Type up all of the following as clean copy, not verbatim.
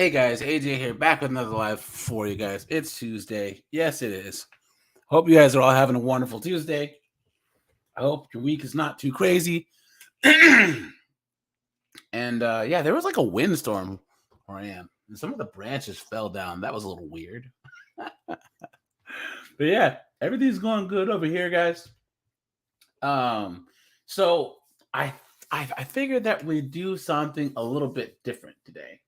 Hey guys, AJ here, back with another live for you guys. It's Tuesday. Yes, it is. Hope you guys are all having a wonderful Tuesday. I hope your week is not too crazy. And yeah, there was like a windstorm where I am, and some of the branches fell down. That was a little weird. But yeah, everything's going good over here, guys. Um, so I I figured that we'd do something a little bit different today,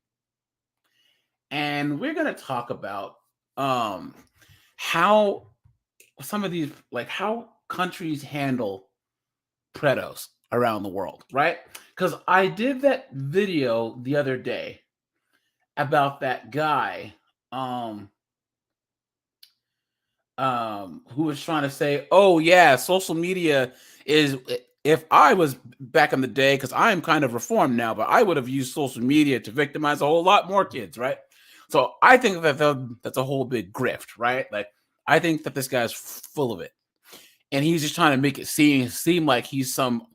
and we're gonna talk about um how some of these, like how countries handle Predos around the world, right? Because I did that video the other day about that guy um who was trying to say, oh yeah, social media is, if I was back in the day, because I'm kind of reformed now, but I would have used social media to victimize a whole lot more kids, right? So I think that that's a whole big grift, right? Like I think that this guy's full of it, and he's just trying to make it seem like he's some,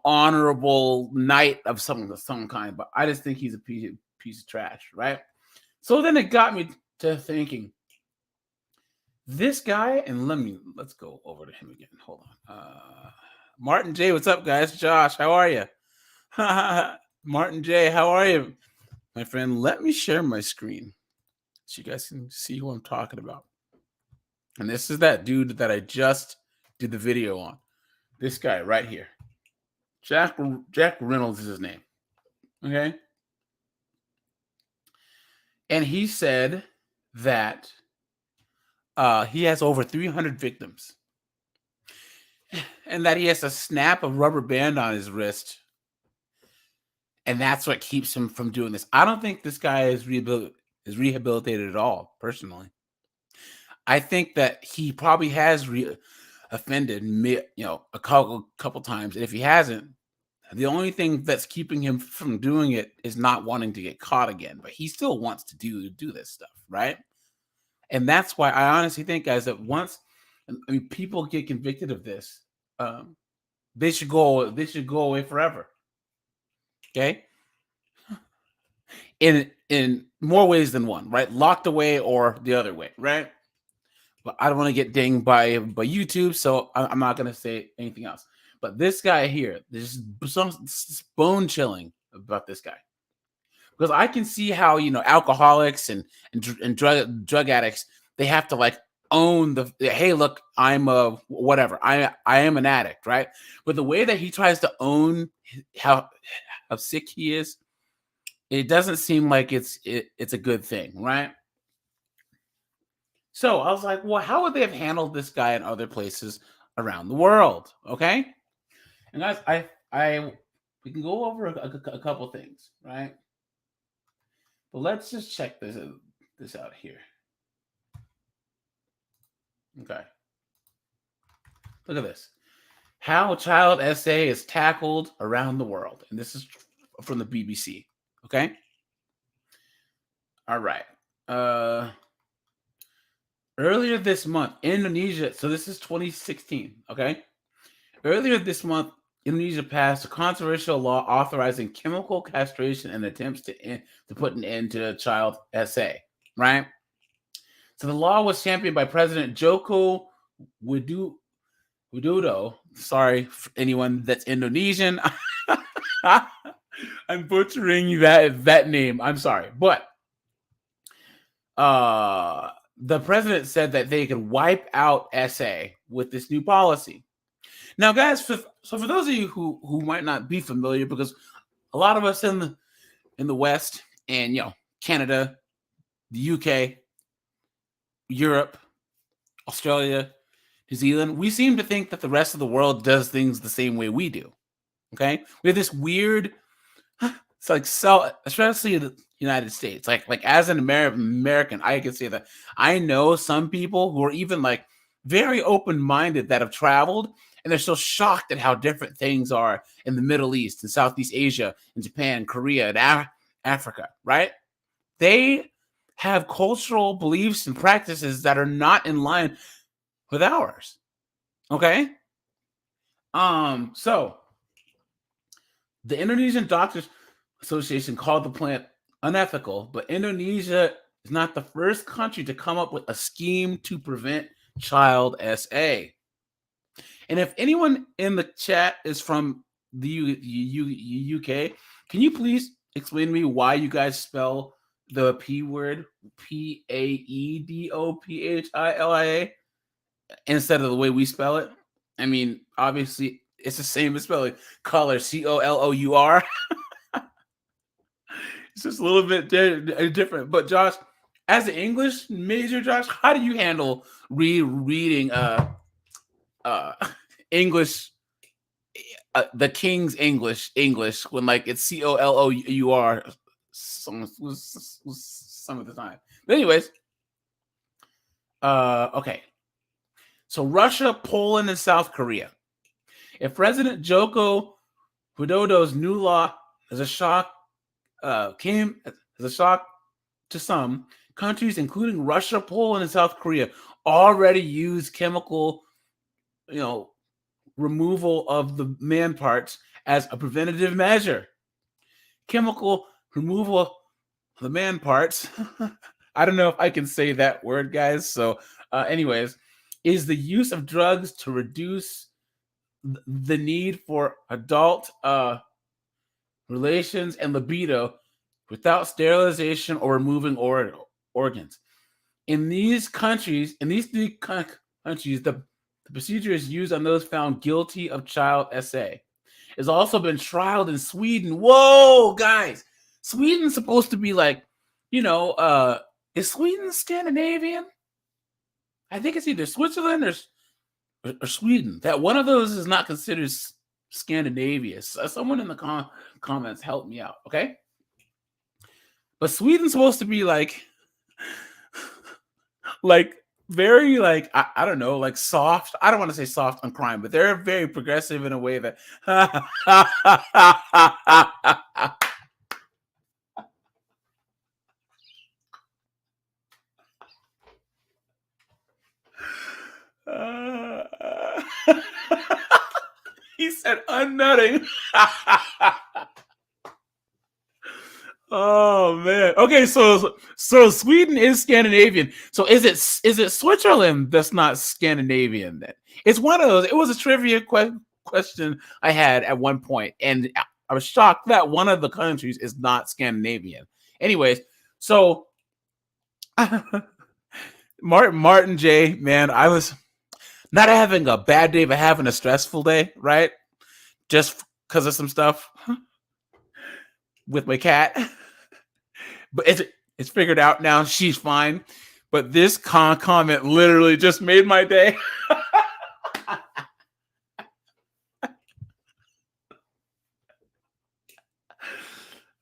honorable knight of some kind. But I just think he's a piece of trash, right? So then it got me to thinking, this guy, and let's go over to him again. Hold on. Martin J, what's up, guys? Josh, how are you? Martin J, how are you, my friend? Let me share my screen so you guys can see who I'm talking about. And this is that dude that I just did the video on. This guy right here. Jack Reynolds is his name. Okay. And he said that he has over 300 victims, and that he has to snap a rubber band on his wrist, and that's what keeps him from doing this. I don't think this guy is rehabilitated at all, personally. I think that he probably has offended me, a couple times, and if he hasn't, the only thing that's keeping him from doing it is not wanting to get caught again. But he still wants to do this stuff, right? And that's why I honestly think, guys, that once people get convicted of this, they should go away forever. Okay, in more ways than one, right? Locked away or the other way, right? But I don't want to get dinged by YouTube, so I'm not going to say anything else. But this guy here, there's some bone chilling about this guy, because I can see how alcoholics and drug addicts, they have to like own the, hey, look, I'm a whatever, I am an addict, right? But the way that he tries to own how sick he is, it doesn't seem like it's a good thing, right? So I was like, well, how would they have handled this guy in other places around the world? Okay, and guys, I we can go over a couple things, right? But let's just check this out here. Okay, look at this. How child SA is tackled around the world, and this is from the BBC. Okay, all right. Earlier this month, Indonesia. So this is 2016. Okay, earlier this month, Indonesia passed a controversial law authorizing chemical castration and attempts to put an end to child SA. Right. So the law was championed by President Joko Widodo. Sorry for anyone that's Indonesian. I'm butchering that name. I'm sorry, but the president said that they could wipe out SA with this new policy. Now, guys, so for those of you who might not be familiar, because a lot of us in the West and Canada, the UK, Europe, Australia, New Zealand, we seem to think that the rest of the world does things the same way we do. Okay, we have this weird, it's like, so especially the United States, like as an American, I can say that I know some people who are even like very open-minded that have traveled, and they're still shocked at how different things are in the Middle East and Southeast Asia and Japan, Korea, and Africa, right? They have cultural beliefs and practices that are not in line with ours. Okay? So the Indonesian Doctors Association called the plant unethical, but Indonesia is not the first country to come up with a scheme to prevent child SA. And if anyone in the chat is from the UK, can you please explain to me why you guys spell the P word Paedophilia instead of the way we spell it? I mean, obviously, it's the same as spelling color, COLOUR. It's just a little bit different. But Josh, as an English major, Josh, how do you handle reading uh English, the King's English when like it's COLOUR some of the time? But anyways, okay. So Russia, Poland, and South Korea. If President Joko Widodo's new law is a shock, came as a shock to some countries, including Russia, Poland, and South Korea, already use chemical, removal of the man parts as a preventative measure. Chemical removal of the man parts. I don't know if I can say that word, guys. So, anyways, is the use of drugs to reduce the need for adult relations and libido without sterilization or removing organs. In these three countries, the procedure is used on those found guilty of child SA. It's also been trialed in Sweden. Whoa, guys! Sweden's supposed to be like, is Sweden Scandinavian? I think it's either Switzerland or Sweden. That one of those is not considered Scandinavia. Someone in the comments help me out, okay? But Sweden's supposed to be like very I don't know, like soft. I don't want to say soft on crime, but they're very progressive in a way that he said unnutting. Oh man. Okay, so Sweden is Scandinavian. So is it Switzerland that's not Scandinavian then? It's one of those. It was a trivia question I had at one point, and I was shocked that one of the countries is not Scandinavian. Anyways, so Martin J, man, I was not having a bad day, but having a stressful day, right? Just because of some stuff with my cat. But it's figured out now. She's fine. But this comment literally just made my day.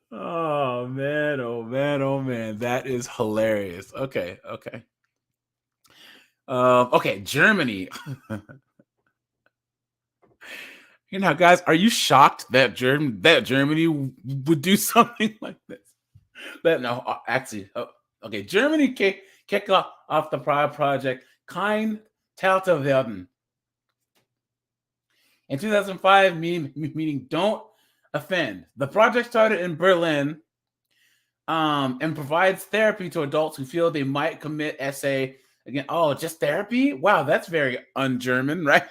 Oh man, oh man, oh man. That is hilarious. Okay. Okay, Germany. Guys, are you shocked that Germany would do something like this? Okay. Germany kick off the project Kein Täter werden. In 2005, meaning don't offend. The project started in Berlin and provides therapy to adults who feel they might commit SA again. Oh, just therapy? Wow, that's very un-German, right?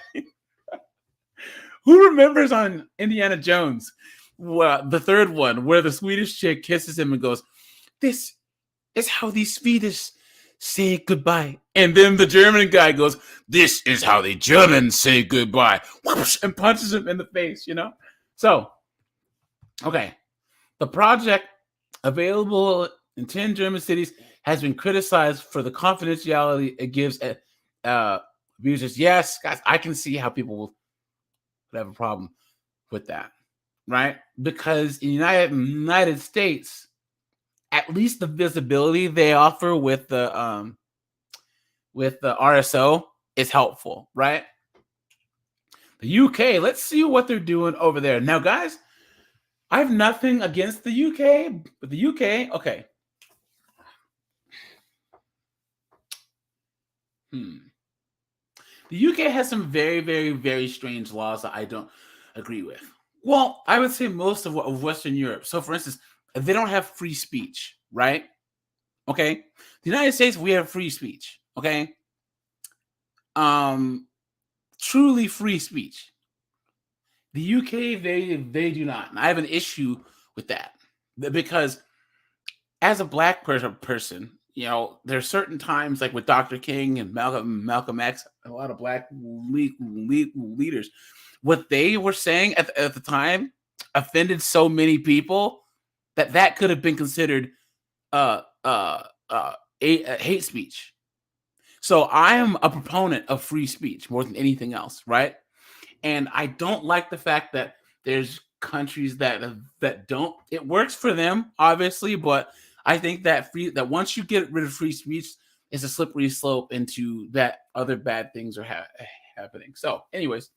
Who remembers on Indiana Jones, the third one, where the Swedish chick kisses him and goes, "This is how the Swedish say goodbye." And then the German guy goes, "This is how the Germans say goodbye," and punches him in the face, So, okay. The project, available in 10 German cities, has been criticized for the confidentiality it gives abusers. Yes, guys, I can see how people will have a problem with that, right? Because in the United States, at least the visibility they offer with the RSO is helpful, right? The UK, let's see what they're doing over there. Now, guys, I have nothing against the UK, but the UK, okay. The UK has some very, very, very strange laws that I don't agree with. Well, I would say most of Western Europe. So, for instance, they don't have free speech, right? Okay. The United States, we have free speech. Okay. Truly free speech. The UK, they do not. And I have an issue with that because as a black person, there's certain times like with Dr. King and Malcolm X, a lot of black leaders, what they were saying at the time offended so many people that could have been considered uh, uh, hate speech. So I am a proponent of free speech more than anything else, right? And I don't like the fact that there's countries that don't. It works for them, obviously, but I think that once you get rid of free speech, it's a slippery slope into that other bad things are happening. So, anyways,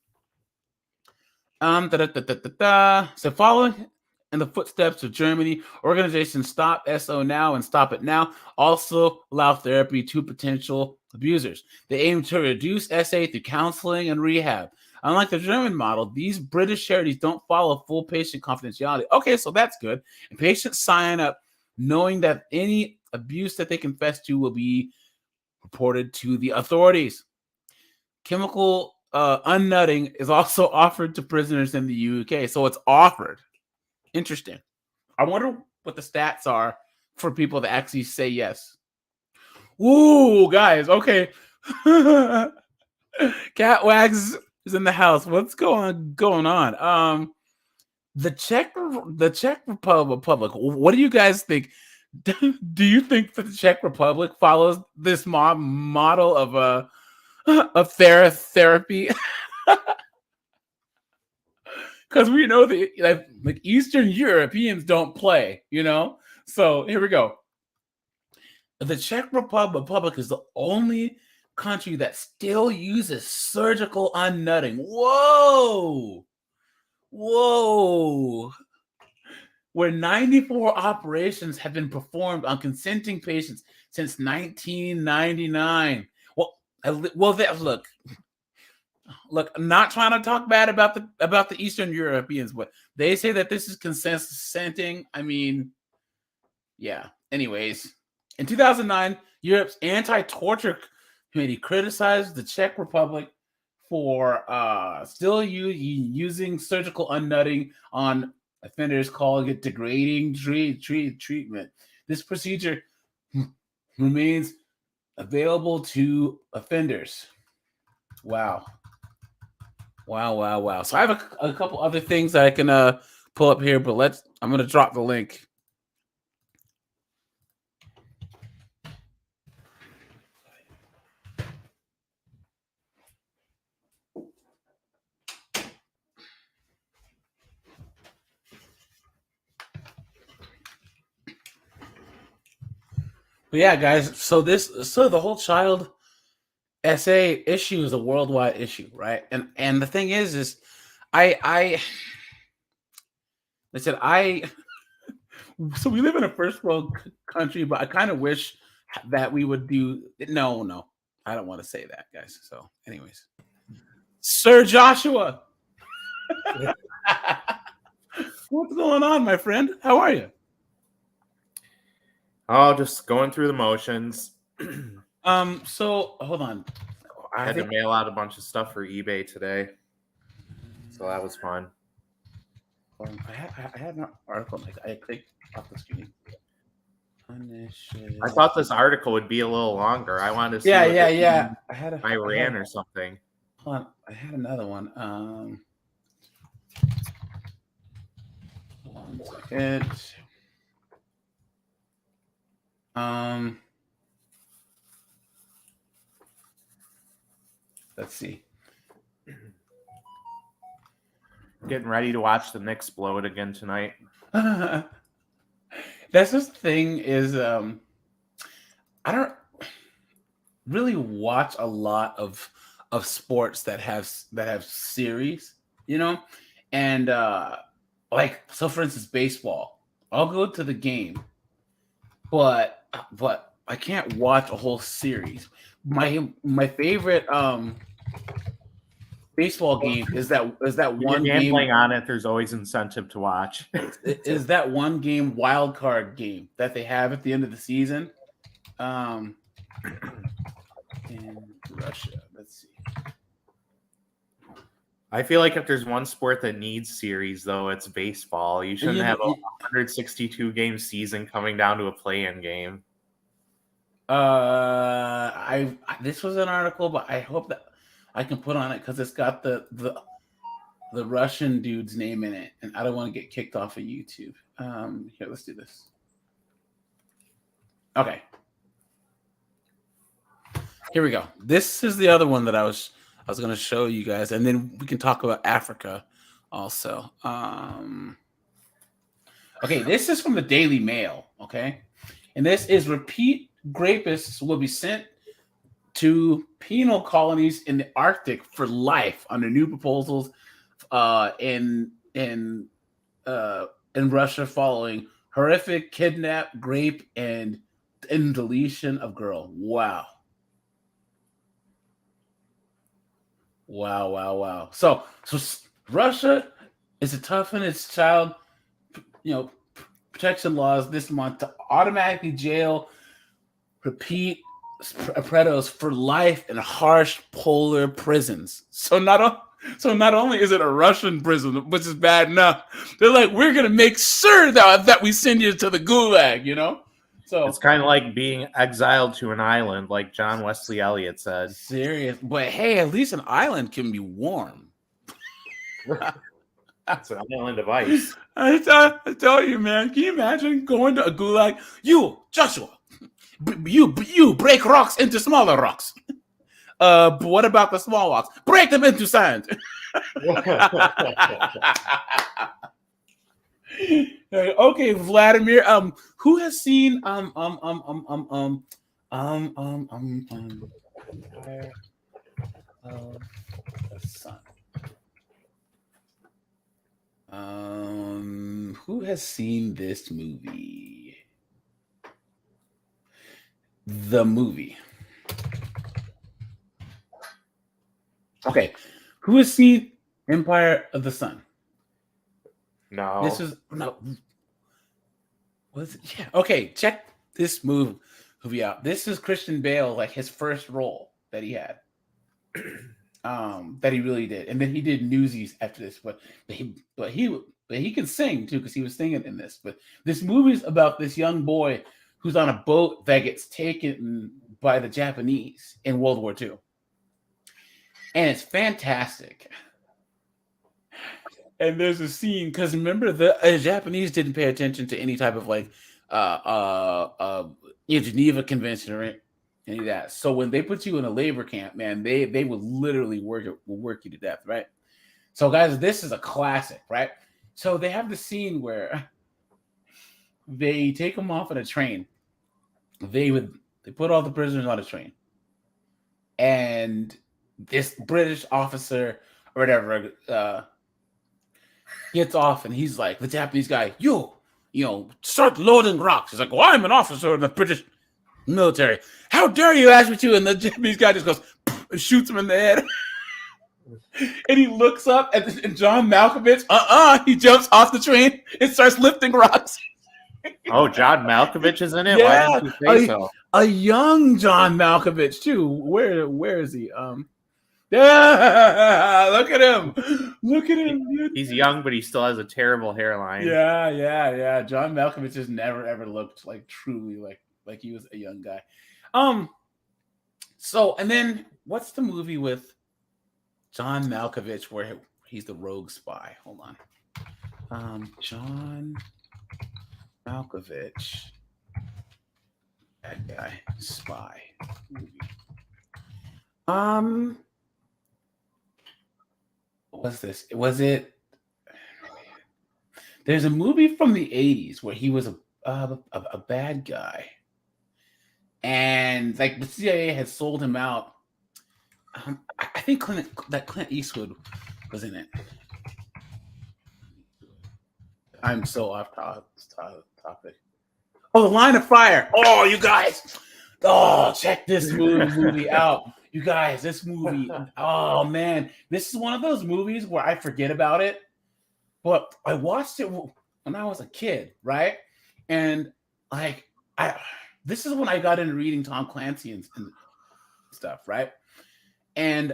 so following in the footsteps of Germany, organizations Stop SO Now and Stop It Now also allow therapy to potential abusers. They aim to reduce SA through counseling and rehab. Unlike the German model, these British charities don't follow full patient confidentiality. Okay, so that's good. And patients sign up knowing that any abuse that they confess to will be reported to the authorities. Chemical unnutting is also offered to prisoners in the UK. So it's offered. Interesting. I wonder what the stats are for people that actually say yes. Ooh, guys. Okay. Cat Wags is in the house. What's going on? The Czech Republic. What do you guys think? Do you think that the Czech Republic follows this model of therapy? Because we know that like Eastern Europeans don't play, So here we go. The Czech Republic is the only country that still uses surgical unnutting. Whoa! Where 94 operations have been performed on consenting patients since 1999. Look, I'm not trying to talk bad about the Eastern Europeans, but they say that this is consenting. I mean, yeah. Anyways, in 2009, Europe's anti-torture committee criticized the Czech Republic for still using surgical unnutting on offenders, calling it degrading treatment. This procedure remains available to offenders. Wow. So I have a couple other things that I can pull up here, but I'm going to drop the link. But yeah, guys, so the whole child SA issue is a worldwide issue, right? And the thing is I said so we live in a first world country, but I kind of wish that we would do no. I don't want to say that, guys. So, anyways. Sir Joshua. What's going on, my friend? How are you? Oh, just going through the motions. So hold on. I had to mail out a bunch of stuff for eBay today, so that was fun. I had an article. I clicked off the screen. I thought this article would be a little longer. I wanted to see. Yeah. Iran or something. Hold on. I had another one. One second. Let's see. Getting ready to watch the Knicks blow it again tonight. That's just the thing is, I don't really watch a lot of sports that have series, and like, so for instance, baseball. I'll go to the game, but I can't watch a whole series. My favorite baseball game is that When one you're game gambling on it, there's always incentive to watch. is that one game wild card game that they have at the end of the season. In Russia, let's see. I feel like if there's one sport that needs series, though, it's baseball. You shouldn't have a 162 game season coming down to a play-in game. This was an article, but I hope that I can put on it because it's got the Russian dude's name in it, and I don't want to get kicked off of YouTube. Here, let's do this. Okay. Here we go. This is the other one that I was going to show you guys, and then we can talk about Africa also. Okay, this is from the Daily Mail, okay? And this is repeat rapists will be sent to penal colonies in the Arctic for life under new proposals in Russia following horrific kidnap, rape, and deletion of girl. Wow. So Russia is to toughen its child, protection laws this month to automatically jail repeat Predos for life in harsh polar prisons. So not only is it a Russian prison, which is bad enough, they're like, we're gonna make sure that we send you to the gulag, So it's kind of like being exiled to an island, like John Wesley Elliott said. Serious, but hey, at least an island can be warm. That's an island device. I tell you, man. Can you imagine going to a gulag? You, Joshua, you break rocks into smaller rocks. But what about the small rocks? Break them into sand. Okay, Vladimir. Who has seen the Sun? Who has seen this movie? The movie. Okay, who has seen Empire of the Sun? No. This is no. Was it? Yeah. Okay, check this movie out. This is Christian Bale, like his first role that he had. That he really did, and then he did Newsies after this. But he can sing too because he was singing in this. But this movie is about this young boy who's on a boat that gets taken by the Japanese in World War II, and it's fantastic. And there's a scene because remember the Japanese didn't pay attention to any type of Geneva Convention or any of that. So when they put you in a labor camp, man, they would literally work you to death, right? So guys, this is a classic, right? So they have the scene where they take them off on a train. They put all the prisoners on a train, and this British officer or whatever gets off, and he's like, the Japanese guy, you start loading rocks. He's like, well, I'm an officer in the British military. How dare you ask me to? And the Japanese guy just goes and shoots him in the head. And he looks up at John Malkovich. He jumps off the train and starts lifting rocks. Oh, John Malkovich is in it? Yeah, why didn't you say so? A young John Malkovich too. Where is he? Yeah, look at him. Dude. He's young, but he still has a terrible hairline. Yeah. John Malkovich has never ever looked like truly like he was a young guy. So and then what's the movie with John Malkovich where he's the rogue spy? Hold on. John Malkovich, bad guy, spy movie. What's this? Was it? There's a movie from the 80s where he was a bad guy, and like the CIA had sold him out. I think Clint Eastwood was in it. I'm so off topic. Oh, The Line of Fire. Oh, you guys. Oh, check this movie out. You guys, this movie, oh man, this is one of those movies where I forget about it, but I watched it when I was a kid, right? And like, this is when I got into reading Tom Clancy and stuff, right? And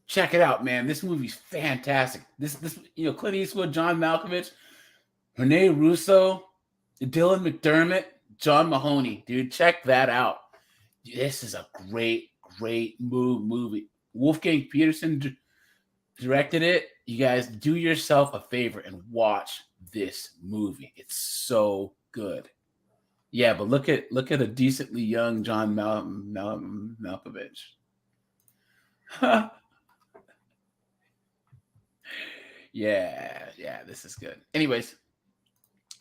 check it out, man. This movie's fantastic. This Clint Eastwood, John Malkovich, Rene Russo, Dylan McDermott, John Mahoney, dude, check that out. This is a great movie. Wolfgang Peterson directed it. You guys, do yourself a favor and watch this movie. It's so good. Yeah, but look at a decently young John Malkovich. Yeah, this is good. Anyways,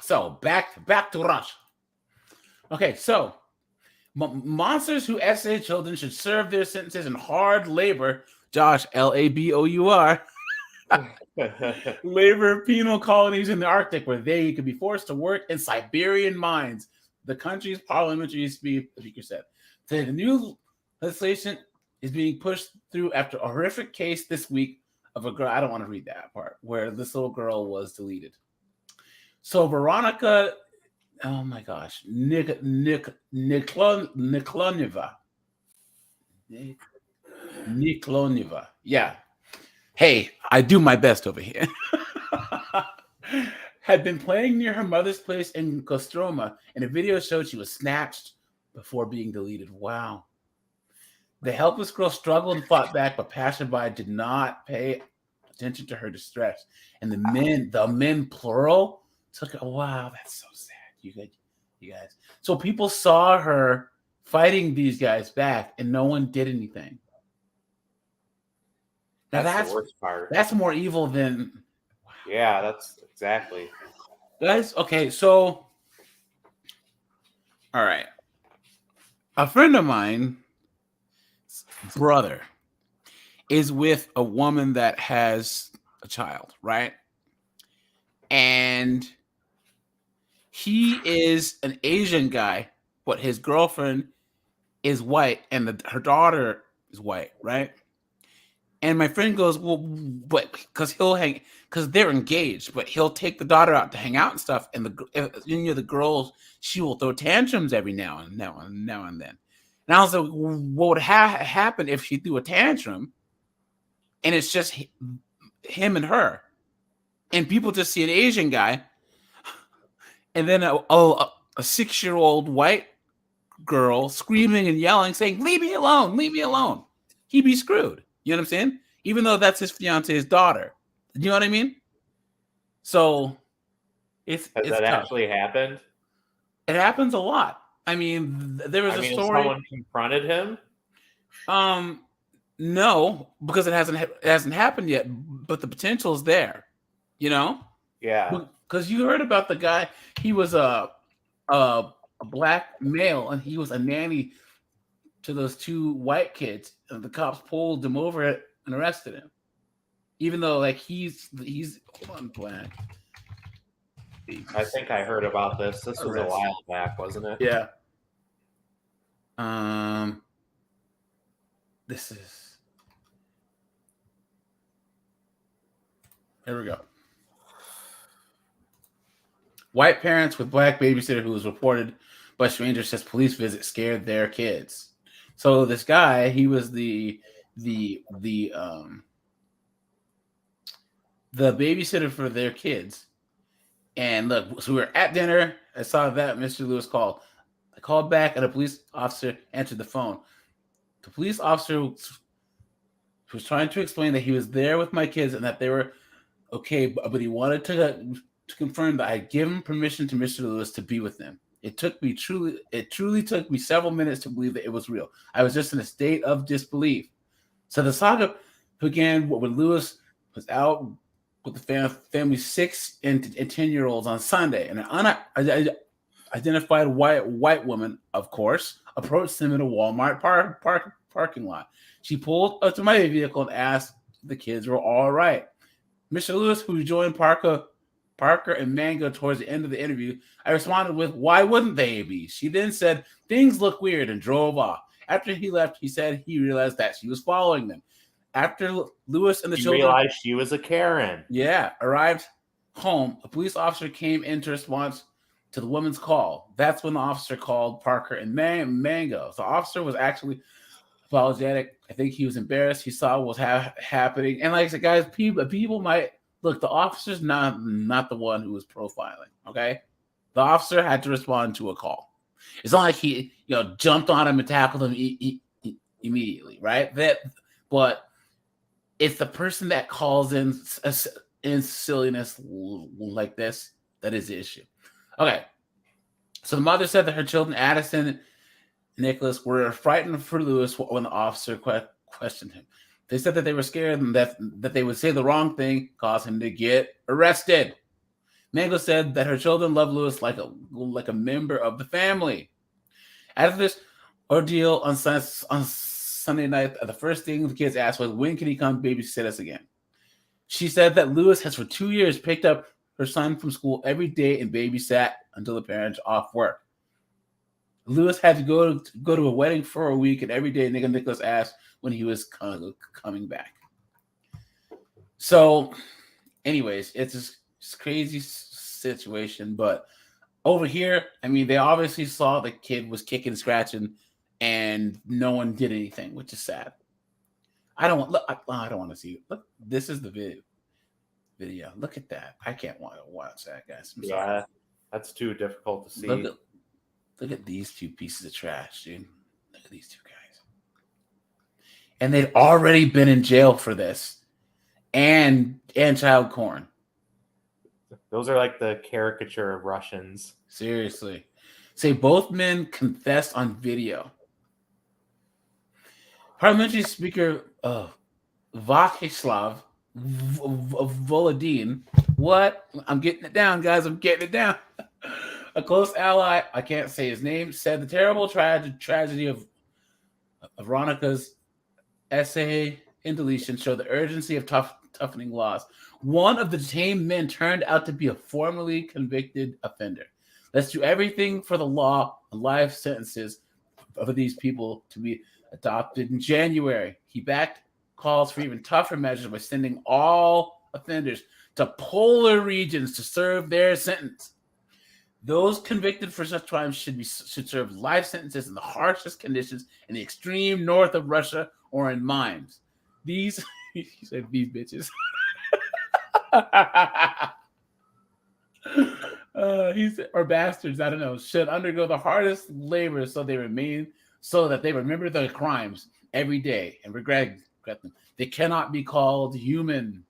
so back to Russia. Okay, so monsters who essay children should serve their sentences in hard labor. Josh, LABOUR. Labor penal colonies in the Arctic where they could be forced to work in Siberian mines. The country's parliamentary speaker said. The new legislation is being pushed through after a horrific case this week of a girl. I don't want to read that part where this little girl was deleted. So Veronica, oh my gosh, Nikloneva. Yeah. Hey, I do my best over here. Had been playing near her mother's place in Kostroma, and a video showed she was snatched before being deleted. Wow. The helpless girl struggled and fought back, but passerby did not pay attention to her distress. And the men plural took it. Wow, that's so sad. You guys. So people saw her fighting these guys back, and no one did anything. Now that's the worst part. That's more evil than. Wow. Yeah, that's exactly. Guys, okay, so all right. A friend of mine, brother, is with a woman that has a child, right? And he is an Asian guy, but his girlfriend is white, and her daughter is white, right? And my friend goes, well, but because they're engaged, but he'll take the daughter out to hang out and stuff. And the girls, she will throw tantrums every now and then. And I was like, what would happen if she threw a tantrum and it's just him and her? And people just see an Asian guy and then a 6-year-old white girl screaming and yelling, saying, leave me alone. He'd be screwed. You know what I'm saying? Even though that's his fiance's daughter. You know what I mean? So it's that tough. Actually happened? It happens a lot. I mean, there was a story. Someone confronted him? No, because it hasn't happened yet, but the potential is there. You know? Yeah. Because you heard about the guy, he was a black male and he was a nanny to those 2 white kids, and the cops pulled him over and arrested him, even though he's hold on, black. I think I heard about this. This was a while back, wasn't it? Yeah. This is. Here we go. White parents with black babysitter who was reported by strangers says police visit scared their kids. So this guy, he was the babysitter for their kids. And look, so we were at dinner. I saw that Mr. Lewis called. I called back and a police officer answered the phone. The police officer was trying to explain that he was there with my kids and that they were okay, but he wanted to confirm that I had given permission to Mr. Lewis to be with them. It truly took me several minutes to believe that it was real. I was just in a state of disbelief. So the saga began when Lewis was out with the family's 6 and 10-year-olds on Sunday, and an unidentified white woman, of course, approached them in a Walmart parking lot. She pulled up to my vehicle and asked if the kids were all right. Mr. Lewis, who joined Parker Parker and Mango towards the end of the interview, I responded with, "Why wouldn't they be?" She then said, "Things look weird," and drove off. After he left, he said he realized that she was following them. After Lewis and the children realized she was a Karen. arrived home, a police officer came in to respond to the woman's call. That's when the officer called Parker and Mango. The officer was actually apologetic. I think he was embarrassed. He saw what was happening. And like I said, guys, people might look. The officer's not the one who was profiling. Okay, the officer had to respond to a call. It's not like he jumped on him and tackled him immediately, right? But it's the person that calls in silliness like this that is the issue. Okay, so the mother said that her children, Addison and Nicholas, were frightened for Lewis when the officer questioned him. They said that they were scared and that they would say the wrong thing, cause him to get arrested. Mango said that her children love Lewis like a member of the family. After this ordeal on Sunday night, the first thing the kids asked was, "When can he come babysit us again?" She said that Lewis has for 2 years picked up her son from school every day and babysat until the parents off work. Lewis had to go to a wedding for a week, and every day Nicholas asked when he was coming back. So, anyways, it's this crazy situation. But over here, I mean, they obviously saw the kid was kicking, scratching, and no one did anything, which is sad. I don't want to see it. Look, this is the video. Look at that. I can't want to watch that, guys. I'm sorry. That's too difficult to see. Look at these two pieces of trash, dude. Look at these two guys. And they'd already been in jail for this. And child porn. Those are like the caricature of Russians. Seriously. Say both men confessed on video. Parliamentary Speaker Vyacheslav Volodin. What? I'm getting it down, guys. I'm getting it down. A close ally, I can't say his name, said the terrible tragedy of Veronica's essay in deletion showed the urgency of toughening laws. One of the detained men turned out to be a formerly convicted offender. Let's do everything for the law and life sentences for these people to be adopted in January. He backed calls for even tougher measures by sending all offenders to polar regions to serve their sentence. Those convicted for such crimes should serve life sentences in the harshest conditions in the extreme north of Russia or in mines. These, he said, these bitches. He said, or bastards, I don't know, should undergo the hardest labor so that they remember their crimes every day and regret them. They cannot be called human.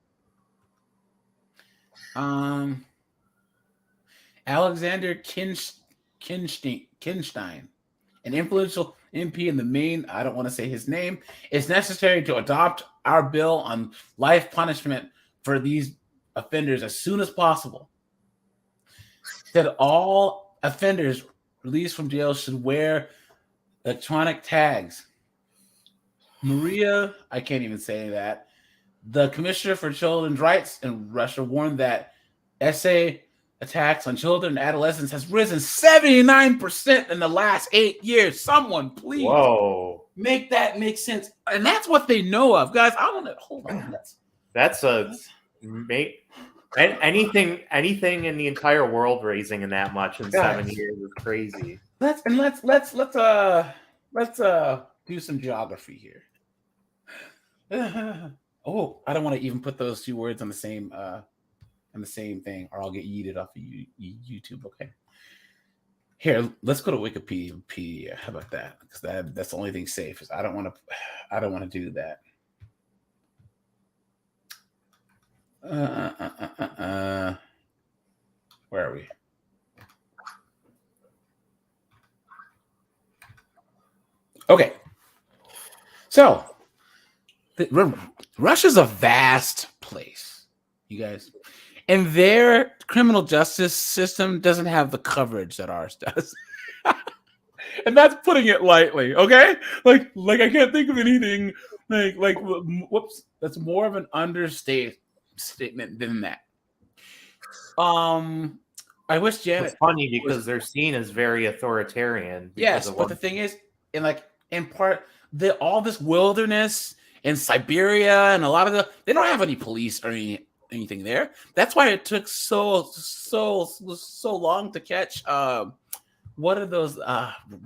Alexander Kinstein, an influential MP in the Maine, I don't want to say his name, it's necessary to adopt our bill on life punishment for these offenders as soon as possible. Said all offenders released from jail should wear electronic tags. Maria, I can't even say that. The Commissioner for Children's Rights in Russia warned that essay attacks on children and adolescents has risen 79% in the last 8 years. Someone, please, make that make sense. And that's what they know of, guys. I want to hold on. Anything in the entire world raising in that much in 7 years is crazy. Let's do some geography here. I don't want to even put those two words on the same thing, or I'll get yeeted off of YouTube. Okay. Here, let's go to Wikipedia. How about that? Because that's the only thing safe. I don't want to do that. Where are we? Okay. So, Russia's a vast place, you guys. And their criminal justice system doesn't have the coverage that ours does. And that's putting it lightly, okay? Like I can't think of anything whoops, that's more of an understatement than that. I wish Janet It's funny was. because they're seen as very authoritarian because Yes, of but what. the thing is, in part, all this wilderness in Siberia and a lot of they don't have any police or anything there. That's why it took so long to catch. What are those?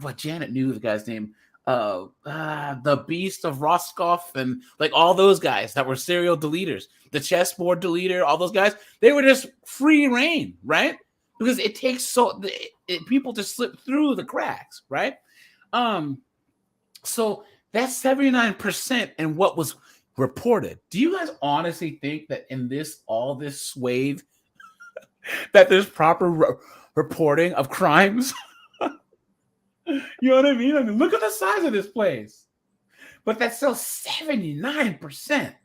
What Janet knew the guy's name. The Beast of Roscoff and like all those guys that were serial deleters, the chessboard deleter, all those guys. They were just free reign, right? Because it takes people just slip through the cracks, right? So that's 79% in what was reported. Do you guys honestly think that in all this swathe that there's proper reporting of crimes? You know what I mean? I mean, look at the size of this place. But that's still 79%.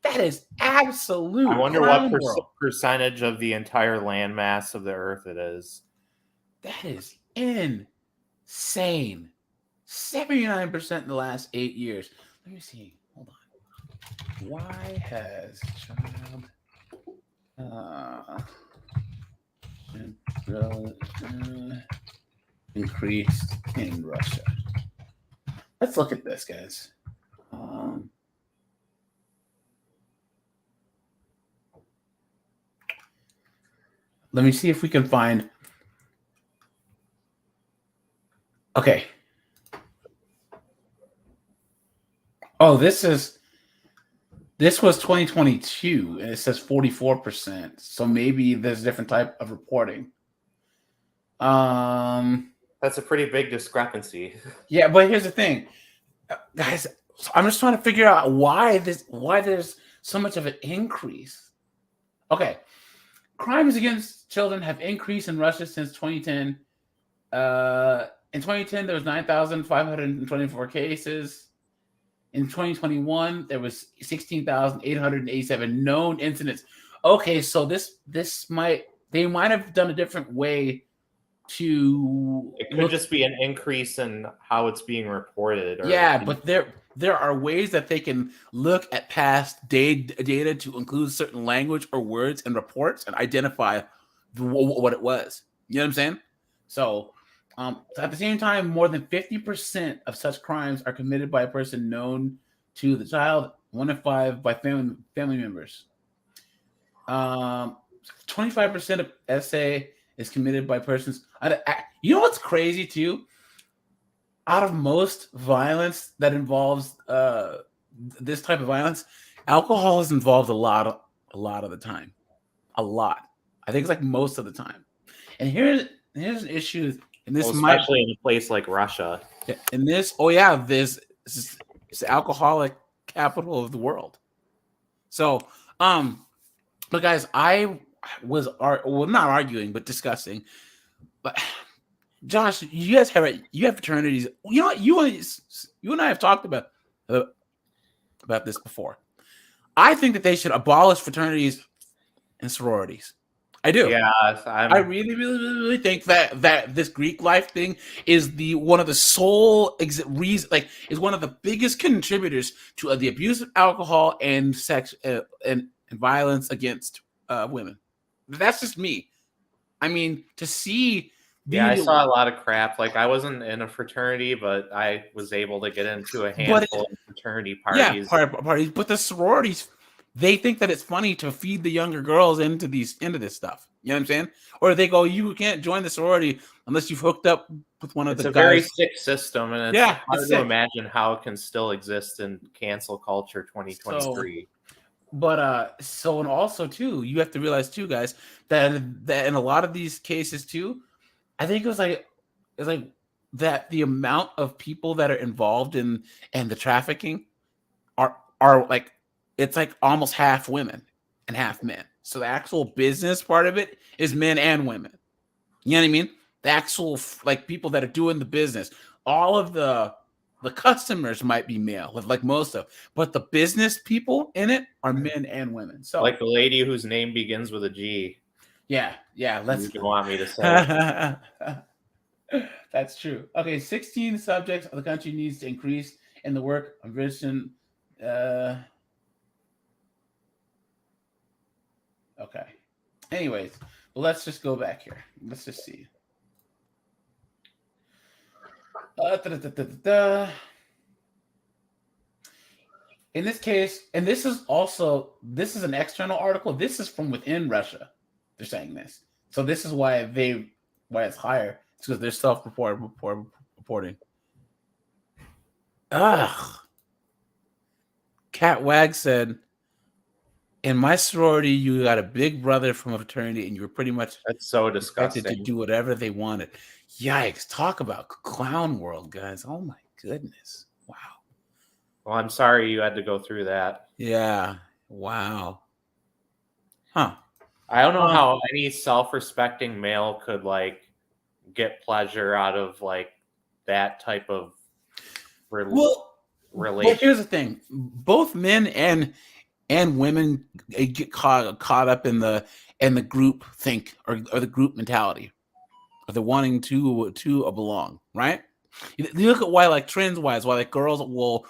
That is I absolute wonder what clown world. percentage of the entire landmass of the Earth it is. That is insane. 79% in the last 8 years. Let me see. Hold on. Why has child increased in Russia? Let's look at this, guys. Let me see if we can find. Okay. Oh, this was 2022, and it says 44%. So maybe there's a different type of reporting. That's a pretty big discrepancy. Yeah, but here's the thing, guys. I'm just trying to figure out why there's so much of an increase. Okay, crimes against children have increased in Russia since 2010. In 2010, there was 9,524 cases. In 2021, there was 16,887 known incidents. Okay, so they might have done a different way to. It could just be an increase in how it's being reported. But there are ways that they can look at past data to include certain language or words and reports and identify what it was. You know what I'm saying? So at the same time, more than 50% of such crimes are committed by a person known to the child, 1 in 5 by family members. 25% of SA is committed by persons. You know what's crazy too? Out of most violence that involves this type of violence, alcohol is involved a lot of the time. A lot. I think it's like most of the time. And here's an issue. And this especially in a place like Russia. And this, this is the alcoholic capital of the world. So, but guys, I was not arguing, but discussing. But Josh, you guys have fraternities. You know, you and I have talked about this before. I think that they should abolish fraternities and sororities. I do. Yeah, I really think that this Greek life thing is one of the sole reason, is one of the biggest contributors to the abuse of alcohol and sex and violence against women. That's just me. I mean, to see. I saw a lot of crap. Like, I wasn't in a fraternity, but I was able to get into a handful of fraternity parties. Yeah, parties. But the sororities, they think that it's funny to feed the younger girls into this stuff. You know what I'm saying? Or they go, you can't join the sorority unless you've hooked up with one of the guys. It's a very sick system, and it's hard to imagine how it can still exist in cancel culture 2023. And also too, you have to realize too, guys, that in a lot of these cases too, I think it's like that the amount of people that are involved in the trafficking are like, it's like almost half women and half men. So the actual business part of it is men and women. You know what I mean? The actual people that are doing the business, all of the customers might be male, like most of, but the business people in it are men and women. So like the lady whose name begins with a G. Yeah. You want me to say? That's true. Okay, 16 subjects of the country needs to increase in the work of vision. Okay. Anyways, let's just go back here. Let's just see. In this case, and this is an external article. This is from within Russia. They're saying this, so this is why it's higher. It's because they're self-reporting. Ugh. Cat Wag said, "In my sorority, you got a big brother from a fraternity, and you were pretty much that's so expected disgusting to do whatever they wanted." Yikes! Talk about clown world, guys. Oh my goodness! Wow. Well, I'm sorry you had to go through that. Yeah. Wow. Huh. I don't know how any self-respecting male could like get pleasure out of like that type of relation. But here's the thing: both men and women get caught up in the group think or the group mentality, or the wanting to belong. Right? You look at why, like trends wise, why like girls will.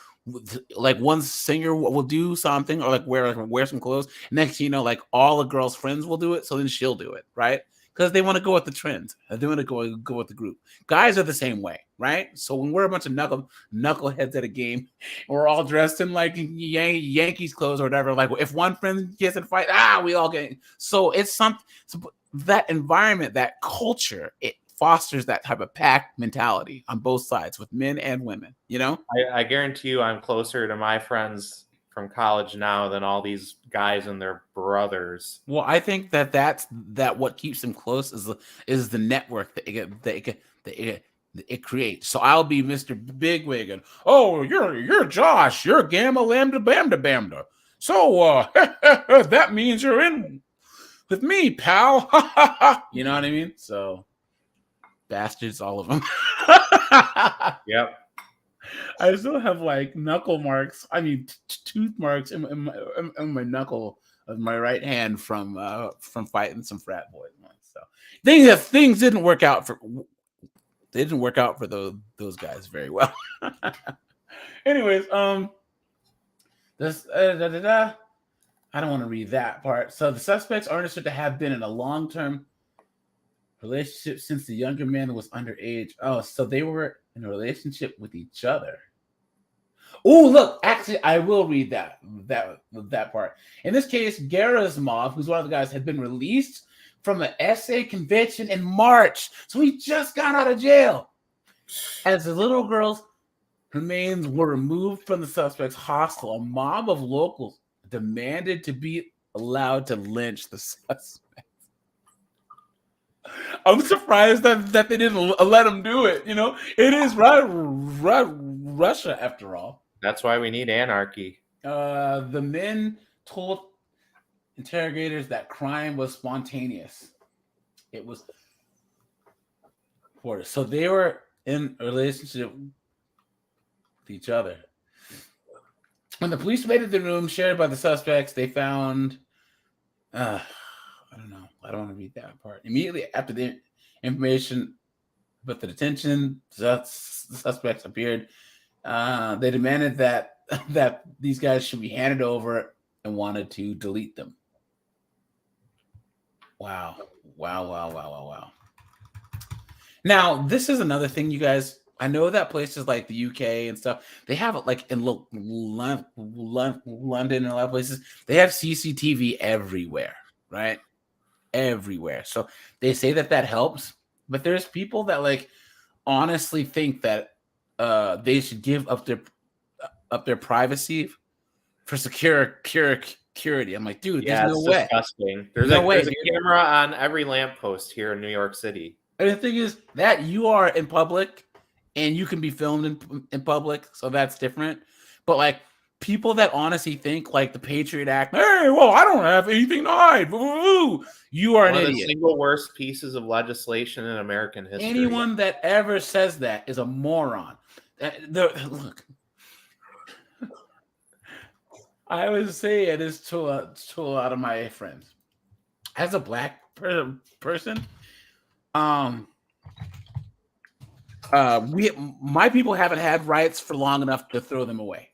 Like one singer will do something or like wear some clothes. Next, like all the girls' friends will do it, so then she'll do it, right? Because they want to go with the trends. They want to go with the group. Guys are the same way, right? So when we're a bunch of knuckleheads at a game, we're all dressed in like Yankees clothes or whatever. Like if one friend gets in a fight, we all get. So it's something. So that environment, that culture, it fosters that type of pack mentality on both sides with men and women, I guarantee you I'm closer to my friends from college now than all these guys and their brothers. Well, I think that's what keeps them close is the network that it creates. So I'll be Mr. Bigwig and you're Josh, you're Gamma Lambda Bamda Bamda. So that means you're in with me, pal. You know what I mean? So bastards, all of them. Yep. I still have like knuckle marks. I mean, tooth marks in my knuckle of my right hand from fighting some frat boys. So things didn't work out for those guys very well. Anyways, this I don't want to read that part. So the suspects are understood to have been in a long-term relationship since the younger man was underage. Oh, so they were in a relationship with each other. Oh, look, actually, I will read that part. In this case, Gerasimov, who's one of the guys, had been released from an SA conviction in March. So he just got out of jail. As the little girl's remains were removed from the suspect's hostel, a mob of locals demanded to be allowed to lynch the suspect. I'm surprised that they didn't let him do it. It is Russia after all. That's why we need anarchy. The men told interrogators that crime was spontaneous. It was forced. So they were in a relationship with each other. When the police raided the room shared by the suspects, they found I don't know. I don't want to read that part. Immediately after the information about the detention, the suspects appeared. They demanded that these guys should be handed over and wanted to delete them. Wow. Now, this is another thing, you guys. I know that places like the UK and stuff, they have it like in London and a lot of places. They have CCTV everywhere, right? Everywhere. So they say that helps, but there's people that like honestly think that they should give up their privacy for security. I'm like, dude, there's no way. Disgusting. There's a camera on every lamppost here in New York City. And the thing is that you are in public and you can be filmed in public, so that's different. But like people that honestly think like the Patriot Act, hey, well, I don't have anything to hide. Woo-hoo. You are an idiot. One of the single worst pieces of legislation in American history. Anyone that ever says that is a moron. Look, I always say this to a lot of my friends. As a black person, my people haven't had rights for long enough to throw them away.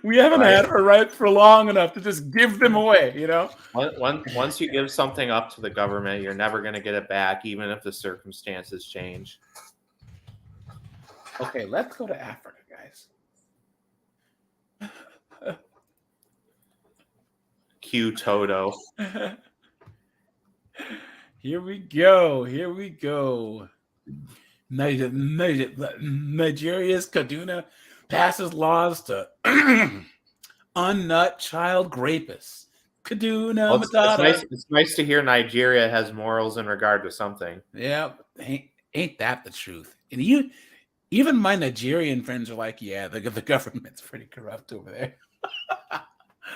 We haven't had our rights for long enough to just give them away, you know? Once you give something up to the government, you're never going to get it back, even if the circumstances change. Okay, let's go to Africa, guys. Cue Toto. Here we go. Here we go. Nigeria's Kaduna passes laws to unnut child rapists. Kaduna, Well, it's nice to hear Nigeria has morals in regard to something. Yeah, ain't that the truth? And even my Nigerian friends are like, yeah, the government's pretty corrupt over there.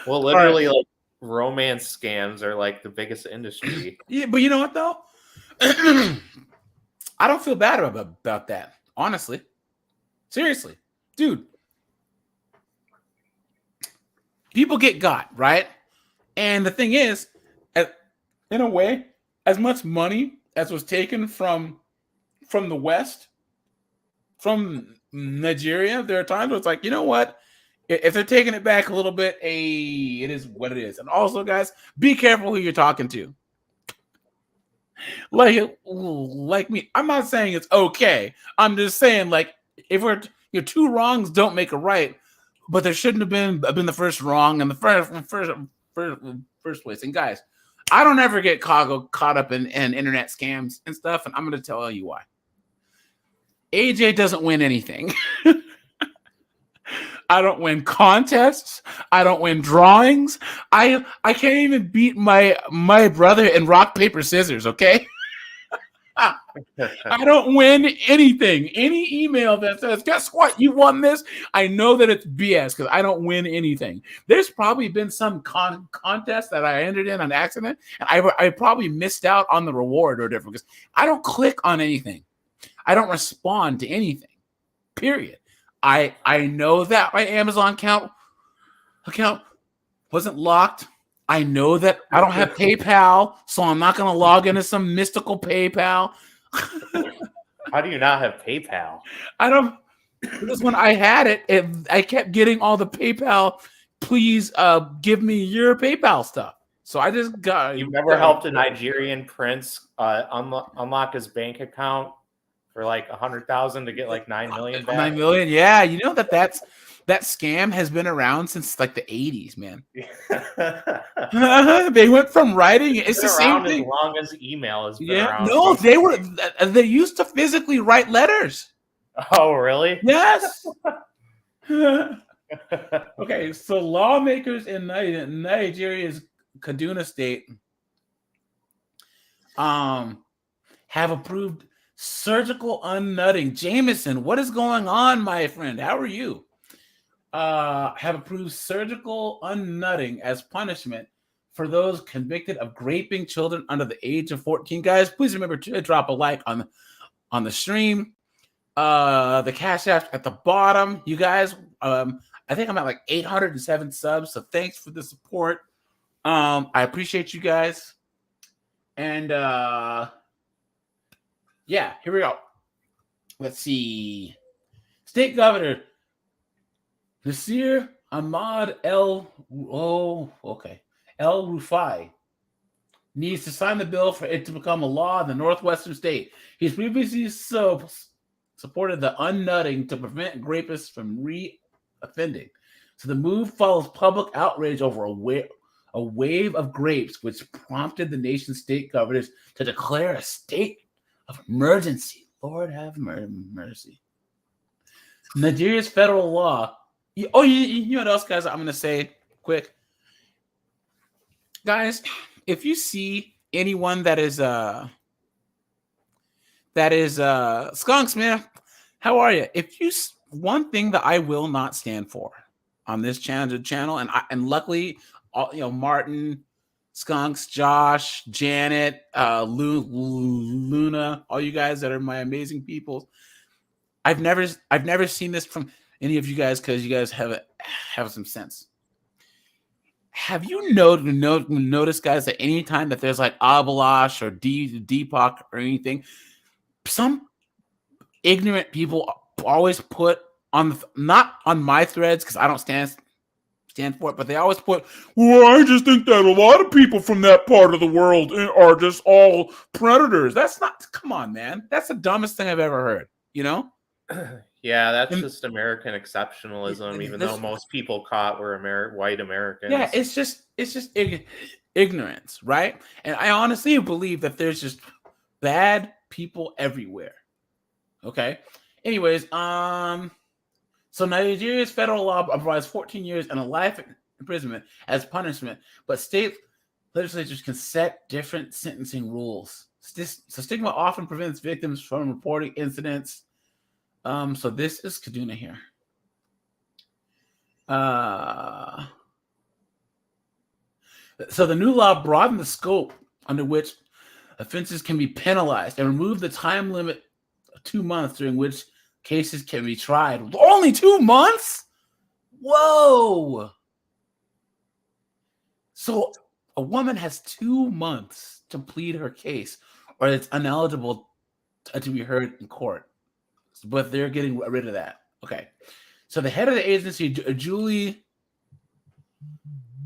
Well, literally, like romance scams are like the biggest industry. Yeah, but you know what though? I don't feel bad about that, honestly. Seriously, dude. People get got, right? And the thing is, in a way, as much money as was taken from the West, from Nigeria, there are times where it's like, you know what? If they're taking it back a little bit, it is what it is. And also, guys, be careful who you're talking to. Like me, I'm not saying it's okay. I'm just saying, like, if two wrongs don't make a right, but there shouldn't have been the first wrong in the first place. And guys, I don't ever get caught up in internet scams and stuff, and I'm going to tell you why. AJ doesn't win anything. I don't win contests. I don't win drawings. I can't even beat my brother in rock, paper, scissors, okay? I don't win anything. Any email that says, guess what? You won this. I know that it's BS because I don't win anything. There's probably been some contest that I entered in on accident, and I probably missed out on the reward or whatever because I don't click on anything. I don't respond to anything, period. I know that my Amazon account wasn't locked. I know that I don't have PayPal, so I'm not going to log into some mystical PayPal. How do you not have PayPal? I don't, because when I had it, I kept getting all the PayPal, please give me your PayPal stuff. So I just got... You've never helped a Nigerian prince unlock his bank account for like 100,000 to get like 9 million back? 9 million, yeah. You know that scam has been around since like the 80s, man. They went from writing. It's the same thing. As long as email has been around. No, they used to physically write letters. Oh, really? Yes. Okay, so lawmakers in Nigeria's Kaduna state have approved surgical unnutting. Jameson, what is going on, my friend? How are you? Have approved surgical unnutting as punishment for those convicted of raping children under the age of 14. Guys, please remember to drop a like on the stream. The Cash App at the bottom. You guys, I think I'm at like 807 subs, so thanks for the support. I appreciate you guys. And yeah, here we go. Let's see. State Governor Nasir Ahmad El Rufai needs to sign the bill for it to become a law in the northwestern state. He's previously supported the unnutting to prevent rapists from re-offending. So the move follows public outrage over a wave of grapes, which prompted the nation's state governors to declare a state of emergency. Lord have mercy. Nigeria's federal law. You know what else, guys? I'm going to say quick. Guys, if you see anyone that is Skunks, man, how are you? One thing that I will not stand for on this channel, and luckily, Martin, Skunks, Josh, Janet, Luna, all you guys that are my amazing people. I've never seen this from any of you guys because you guys have some sense. Have you noticed, guys, that any time that there's like Abalash or Deepak or anything, some ignorant people always put on not on my threads because I don't stand stand for it, but they always put, well, I just think that a lot of people from that part of the world are just all predators. That's not, come on, man. That's the dumbest thing I've ever heard, you know? Yeah, that's And just American exceptionalism, even though this, most people caught were white yeah, Americans. it's just ignorance, right? And I honestly believe that there's just bad people everywhere. Okay. Anyways, so Nigeria's federal law provides 14 years and a life imprisonment as punishment, but state legislatures can set different sentencing rules. So stigma often prevents victims from reporting incidents. So this is Kaduna here. So the new law broadened the scope under which offenses can be penalized and removed the time limit of 2 months during which cases can be tried. Only 2 months? Whoa! So a woman has 2 months to plead her case, or it's ineligible to be heard in court. But they're getting rid of that. Okay. So the head of the agency, Julie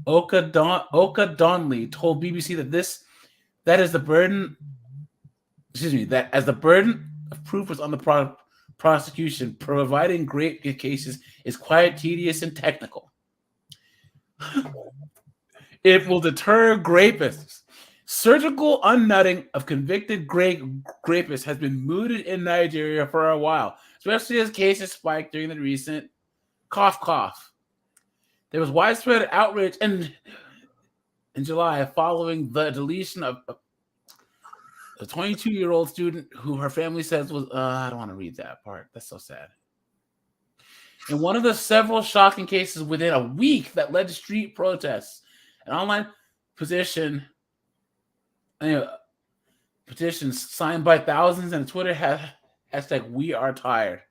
Oka Donnelly, told BBC that as the burden of proof was on the prosecution, providing great cases is quite tedious and technical. It will deter rapists. Surgical unnutting of convicted rapists has been mooted in Nigeria for a while, especially as cases spiked during the recent cough. There was widespread outrage in July following the deletion of a 22-year-old student who her family says was, I don't want to read that part. That's so sad. In one of the several shocking cases within a week that led to street protests, an online petitions signed by thousands and Twitter hashtag We Are Tired.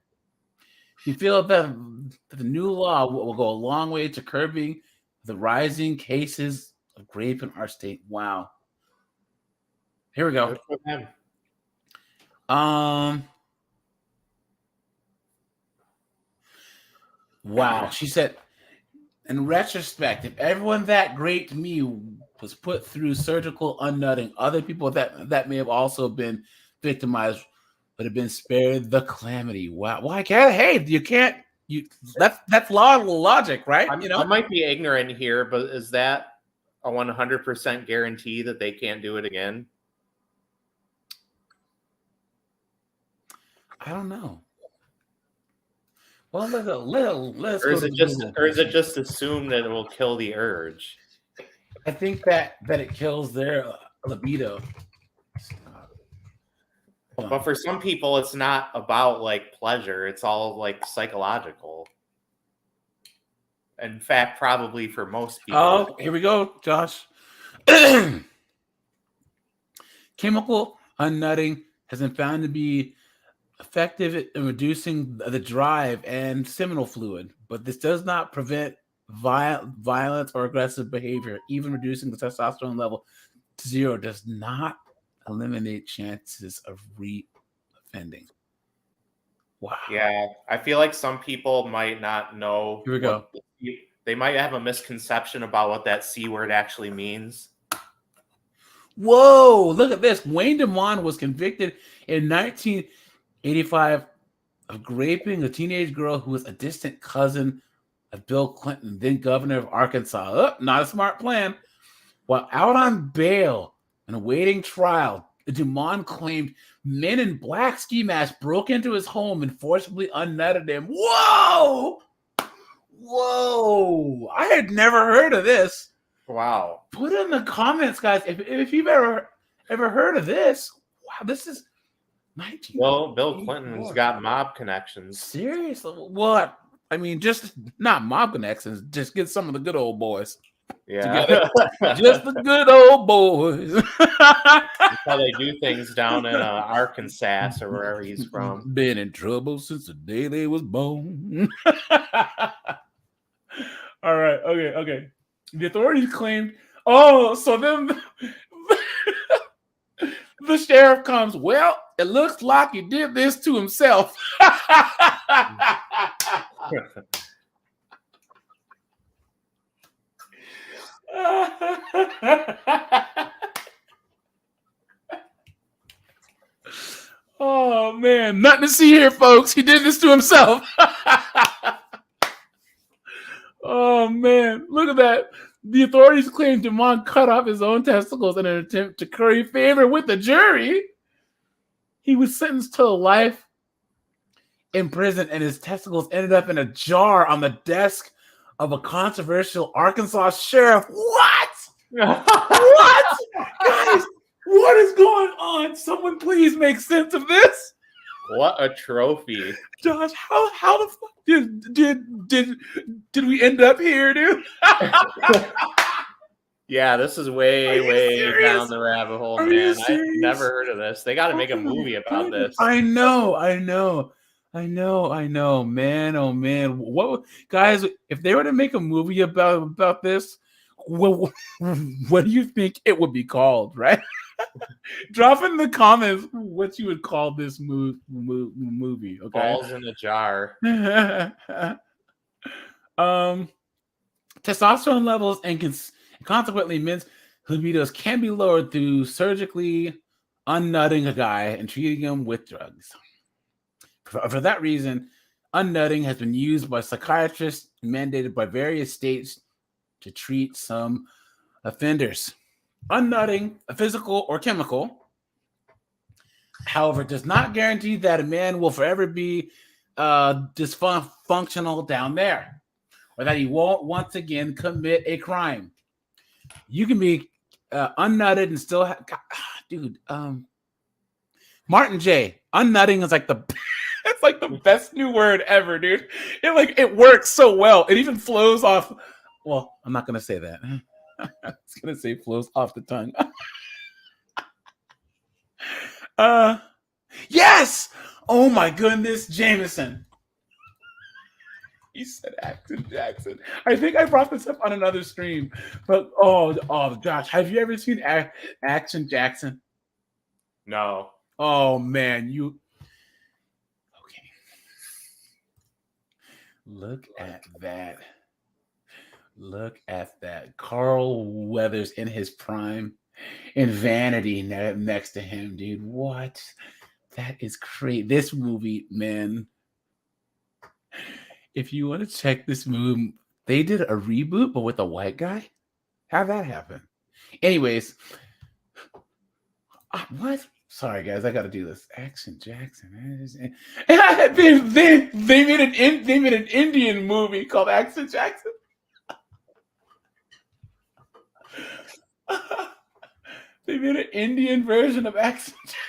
We feel that the new law will go a long way to curbing the rising cases of rape in our state. Wow. Here we go. Wow. She said, in retrospect, if everyone that great to me was put through surgical unnutting, other people that may have also been victimized would have been spared the calamity. Wow. Well, I can't. Hey, you can't. That's logic, right? I might be ignorant here, but is that a 100% guarantee that they can't do it again? I don't know. Well, let's or is it just assumed that it will kill the urge? I think that it kills their libido. But for some people, it's not about like pleasure. It's all like psychological. In fact, probably for most people. Oh, here we go, Josh. Chemical unnutting has been found to be effective in reducing the drive and seminal fluid, but this does not prevent violence or aggressive behavior. Even reducing the testosterone level to 0 does not eliminate chances of re-offending. Wow. Yeah, I feel like some people might not know. Here we go. They might have a misconception about what that C word actually means. Whoa, look at this. Wayne DeMond was convicted in 1985 of raping a teenage girl who was a distant cousin of Bill Clinton, then governor of Arkansas. Oh, not a smart plan. While out on bail and awaiting trial, DeMond claimed men in black ski masks broke into his home and forcibly unnutted him. Whoa! Whoa! I had never heard of this. Wow. Put in the comments, guys, if you've ever heard of this. Wow, this is 19. Well, Bill Clinton's got mob connections. Seriously? What? I mean, just not mob connections. Just get some of the good old boys. Yeah. Just the good old boys. That's how they do things down in Arkansas or wherever he's from. Been in trouble since the day they was born. All right. Okay. The authorities claimed, so then the sheriff comes, well, it looks like he did this to himself. Oh man, nothing to see here, folks. He did this to himself. Oh man, look at that. The authorities claim Demond cut off his own testicles in an attempt to curry favor with the jury. He was sentenced to life in prison, and his testicles ended up in a jar on the desk of a controversial Arkansas sheriff. What? What? Guys, what is going on? Someone please make sense of this. What a trophy. Josh, how the fuck did we end up here, dude? Yeah, this is way down the rabbit hole, man. I've never heard of this. They got to make a movie about this. I know. Man, oh man. What, guys, if they were to make a movie about this, what do you think it would be called, right? Drop in the comments what you would call this movie, okay? Balls in a jar. Testosterone levels and consequently men's libidos can be lowered through surgically unnutting a guy and treating him with drugs. For that reason, unnutting has been used by psychiatrists, mandated by various states to treat some offenders. Unnutting, a physical or chemical, however, does not guarantee that a man will forever be dysfunctional down there, or that he won't once again commit a crime. You can be unnutted and still dude. Martin J. Unnutting is like it's like the best new word ever, dude. It works so well. It even flows off. Well, I'm not gonna say that. I was gonna say flows off the tongue. Yes. Oh my goodness, Jameson. He said Action Jackson. I think I brought this up on another stream, but oh gosh, have you ever seen Action Jackson? No. Oh man, you. Okay. Look at that. Look at that. Carl Weathers in his prime, in Vanity next to him, dude. What? That is crazy. This movie, man. If you want to check this movie, they did a reboot, but with a white guy. How'd that happen? Anyways, what? Sorry, guys, I got to do this. Action Jackson. They made an Indian movie called Action Jackson. They made an Indian version of Action Jackson.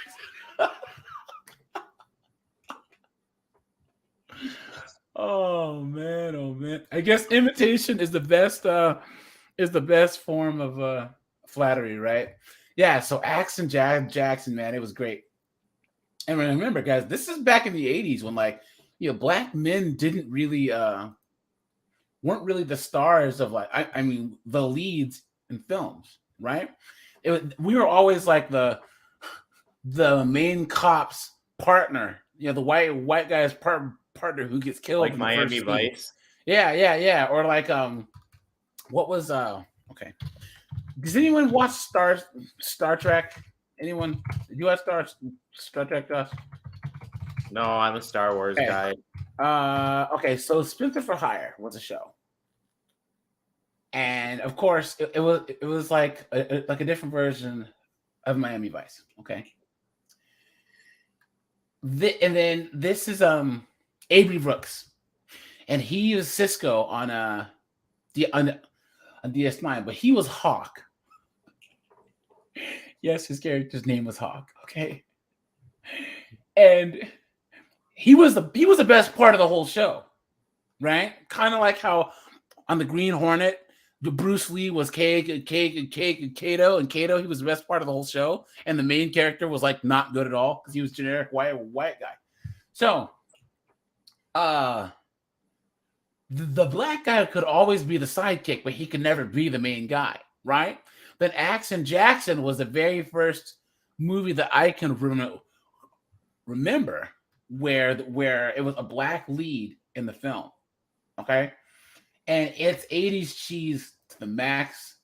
Oh man. I guess imitation is the best form of flattery, right? Yeah, so Action Jackson, man, it was great. And remember, guys, this is back in the 80s when black men didn't really weren't really the stars of I mean the leads in films, right? We were always like the main cop's partner, the white guy's partner who gets killed, like Miami Vice. Yeah. Or like what was okay. Does anyone watch Star Trek? Anyone? Did you watch Star Trek, Josh? No, I'm a Star Wars guy. Okay, so Splinter for Hire was a show, and of course it was like a different version of Miami Vice. Okay, and then this is Avery Brooks, and he was Cisco on DS9, but he was Hawk. Yes, his character's name was Hawk. Okay, and he was the best part of the whole show, right? Kind of like how on the Green Hornet, the Bruce Lee was Kato, and Kato he was the best part of the whole show, and the main character was like not good at all because he was generic white guy. So, the black guy could always be the sidekick, but he could never be the main guy, right? Then Action Jackson was the very first movie that I can remember where it was a black lead in the film, okay? And it's 80s cheese to the max.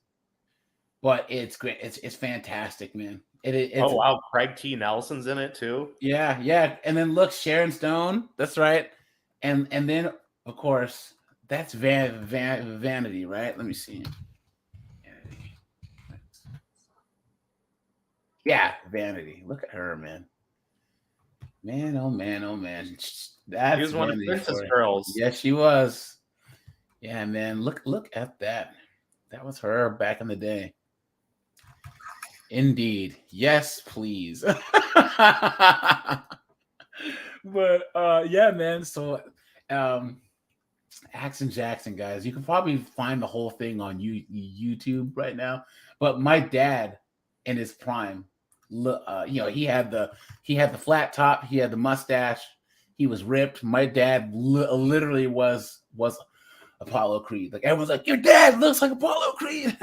but it's great. It's fantastic, man. It's Oh wow, Craig T. Nelson's in it too. yeah. And then look, Sharon Stone. That's right. And then of course that's Vanity, right? Let me see. Vanity. Yeah, Vanity. Look at her, man. Man, oh man, oh man. That's She was one of Vanity Princess for you. Girls. Yes, she was. Yeah, man. Look at that. That was her back in the day. Indeed. Yes, please. But yeah, man. So Axe and Jackson, guys. You can probably find the whole thing on YouTube right now. But my dad in his prime, he had the flat top, he had the mustache, he was ripped. My dad literally was Apollo Creed. Like everyone's like, your dad looks like Apollo Creed.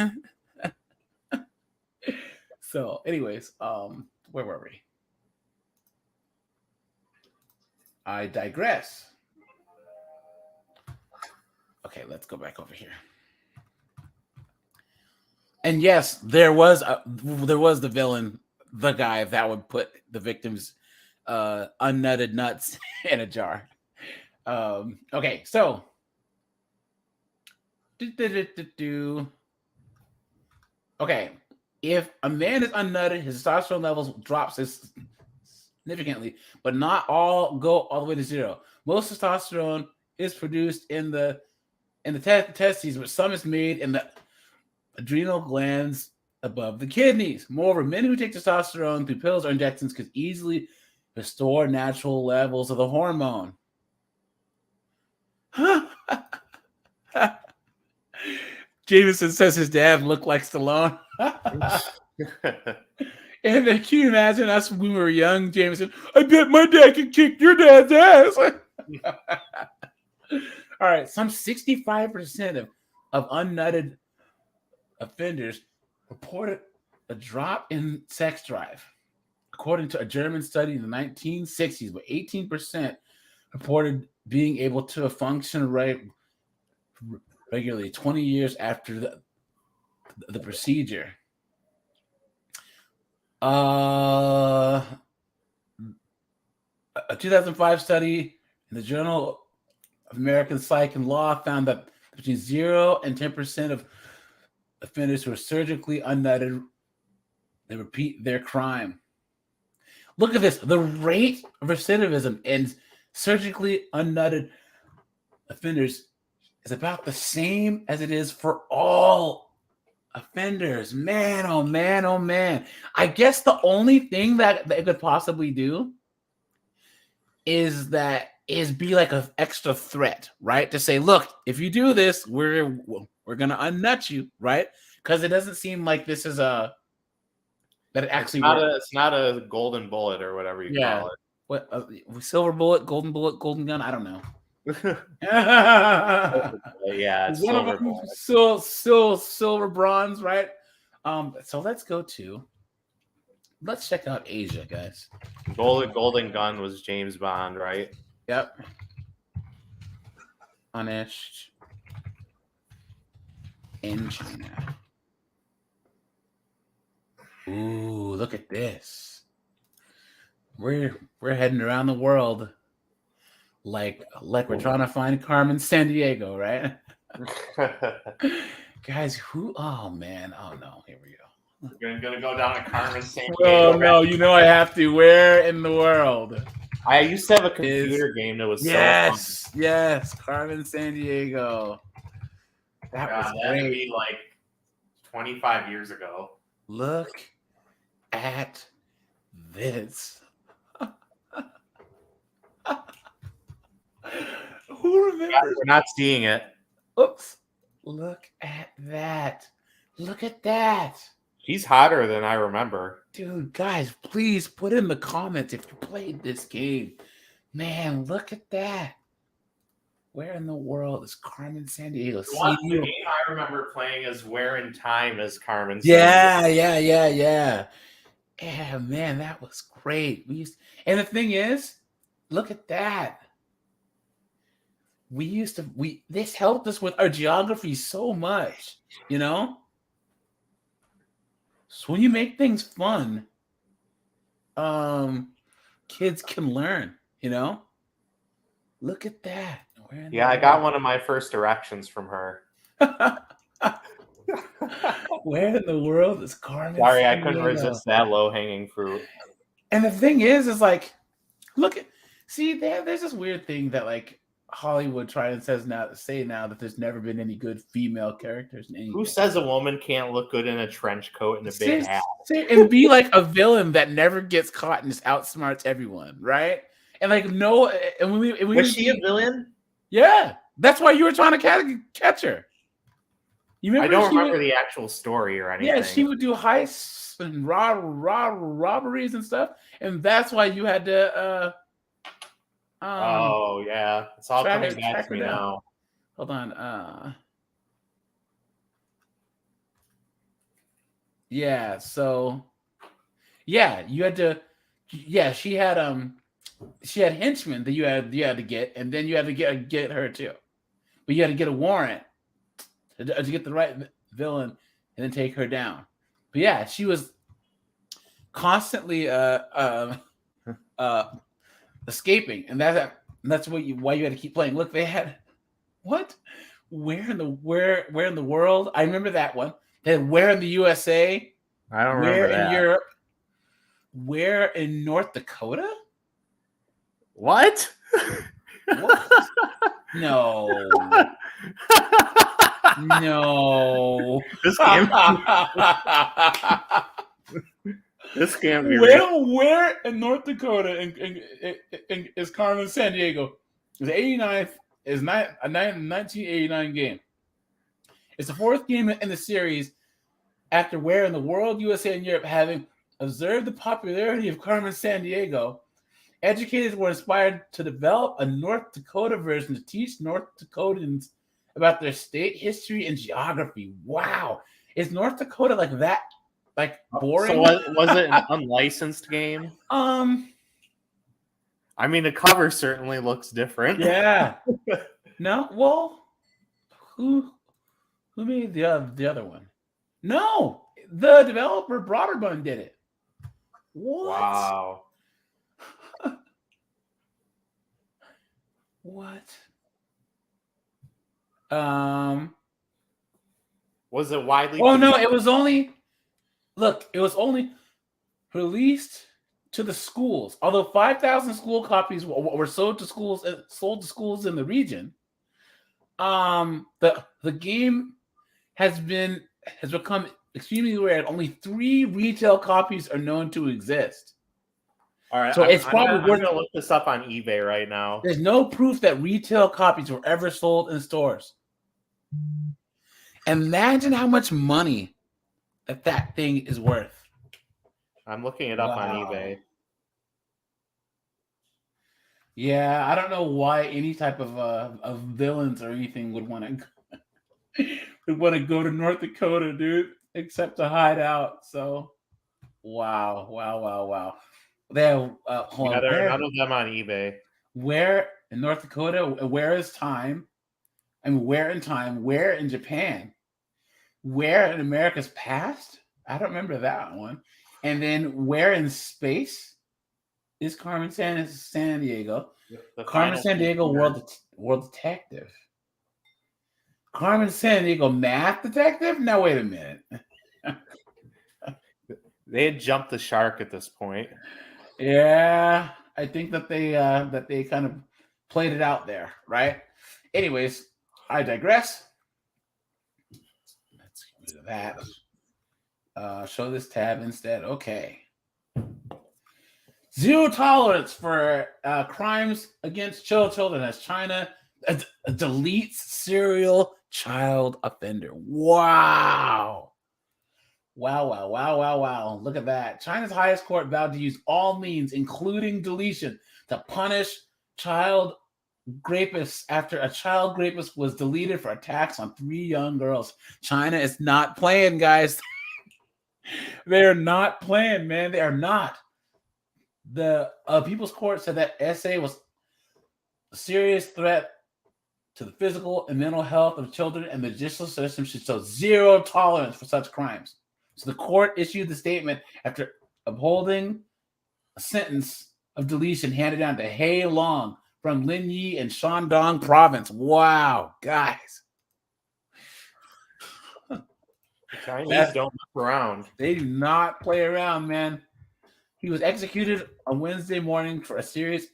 So, anyways, where were we? I digress. Okay, let's go back over here. And yes, there was the villain, the guy that would put the victims' unnutted nuts in a jar. Okay, so okay, if a man is unnutted, his testosterone levels drops significantly, but not all go all the way to zero. Most testosterone is produced in the testes, but some is made in the adrenal glands above the kidneys. Moreover, men who take testosterone through pills or injections could easily restore natural levels of the hormone. Jameson says his dad looked like Stallone. And then can you imagine us when we were young, Jameson? I bet my dad could kick your dad's ass. All right, some 65% of unnutted offenders reported a drop in sex drive. According to a German study in the 1960s, but 18% reported being able to function regularly 20 years after the procedure. A 2005 study in the Journal of American Psych and Law found that between 0 and 10% of offenders who are surgically unnutted, they repeat their crime. Look at this. The rate of recidivism in surgically unnutted offenders is about the same as it is for all offenders. Man, oh man, oh man. I guess the only thing that it could possibly do is be like an extra threat, right? To say, look, if you do this, we're gonna unnut you, right? Because it doesn't seem like this is that it actually works. It's not a golden bullet or whatever you call it. What silver bullet, golden gun? I don't know. Yeah, it's one silver of them, bullet. silver bronze, right? So let's check out Asia, guys. Golden gun was James Bond, right? Yep. Punished in China. Ooh, look at this. We're heading around the world like we're trying to find Carmen Sandiego, right? Guys, oh man, oh no, here we go. We're gonna go down to Carmen Sandiego. Oh no, you know I have to. Where in the world? I used to have a computer game that was so fun. Yes, Carmen Sandiego. That was great. That'd be like 25 years ago. Look at this. Who remembers? We're not seeing it. Oops. Look at that. Look at that. He's hotter than I remember. Dude, guys, please put in the comments if you played this game. Man, look at that. Where in the world is Carmen Sandiego? The game I remember playing is Where in Time is Carmen Sandiego. Yeah. Yeah, man, that was great. And the thing is, look at that. This helped us with our geography so much, you know? So when you make things fun, kids can learn, Look at that. Yeah, I got one of my first directions from her. Where in the world is Carmen? Sorry, I couldn't resist that low-hanging fruit. And the thing is like, there's this weird thing that like Hollywood tries to say now that there's never been any good female characters in anything. Who says a woman can't look good in a trench coat and a big hat? And be like a villain that never gets caught and just outsmarts everyone, right? And like Was she a villain? Yeah, that's why you were trying to catch her. You remember? I don't remember the actual story or anything. Yeah, she would do heists and robberies and stuff, and that's why you had to. Oh yeah, it's all coming back to me now. Hold on. Yeah. So. Yeah, you had to. Yeah, she had henchmen that you had to get, and then you had to get her too. But you had to get a warrant to get the right villain and then take her down. But yeah, she was constantly escaping, and that's why you had to keep playing. Look, they had what? Where in the world? I remember that one. They had Where in the USA? I don't remember that. Where in Europe? Where in North Dakota? What? No. No. This can't be real. Where in North Dakota is Carmen Sandiego? The 89th is a 1989 game. It's the fourth game in the series after Where in the World, USA, and Europe having observed the popularity of Carmen Sandiego. Educators were inspired to develop a North Dakota version to teach North Dakotans about their state history and geography. Wow. Is North Dakota like that? Like boring? So was it an unlicensed game? I mean, the cover certainly looks different. Yeah. No? Well, who made the other one? No. The developer Broderbund did it. What? Wow. What? Was it widely? Oh no, it was only released to the schools. Although 5,000 school copies were sold to schools in the region. The game has become extremely rare. Only 3 retail copies are known to exist. All right, so it's probably I'm going to look this up on eBay right now. There's no proof that retail copies were ever sold in stores. Imagine how much money that thing is worth. I'm looking it up on eBay. Yeah, I don't know why any type of villains or anything would want to go to North Dakota, dude, except to hide out. So, wow. They have there are none of them on eBay. Where in North Dakota? Where is time? I mean, where in time? Where in Japan? Where in America's past? I don't remember that one. And then where in space is Carmen Sandiego? Carmen Sandiego, World Detective. Carmen Sandiego, Math Detective? Now wait a minute. They had jumped the shark at this point. Yeah, I think that they kind of played it out there, right? Anyways, I digress. Let's get rid of that. Show this tab instead. Okay. Zero tolerance for crimes against children as China deletes serial child offender. Wow. Look at that. China's highest court vowed to use all means, including deletion, to punish child rapists after a child rapist was deleted for attacks on 3 young girls. China is not playing, guys. They're not playing, man. They are not. The People's Court said that SA was a serious threat to the physical and mental health of children, and the judicial system should show zero tolerance for such crimes. So the court issued the statement after upholding a sentence of deletion handed down to Hei Long from Linyi and Shandong province. Wow, guys. The Chinese don't mess around. They do not play around, man. He was executed on Wednesday morning for a series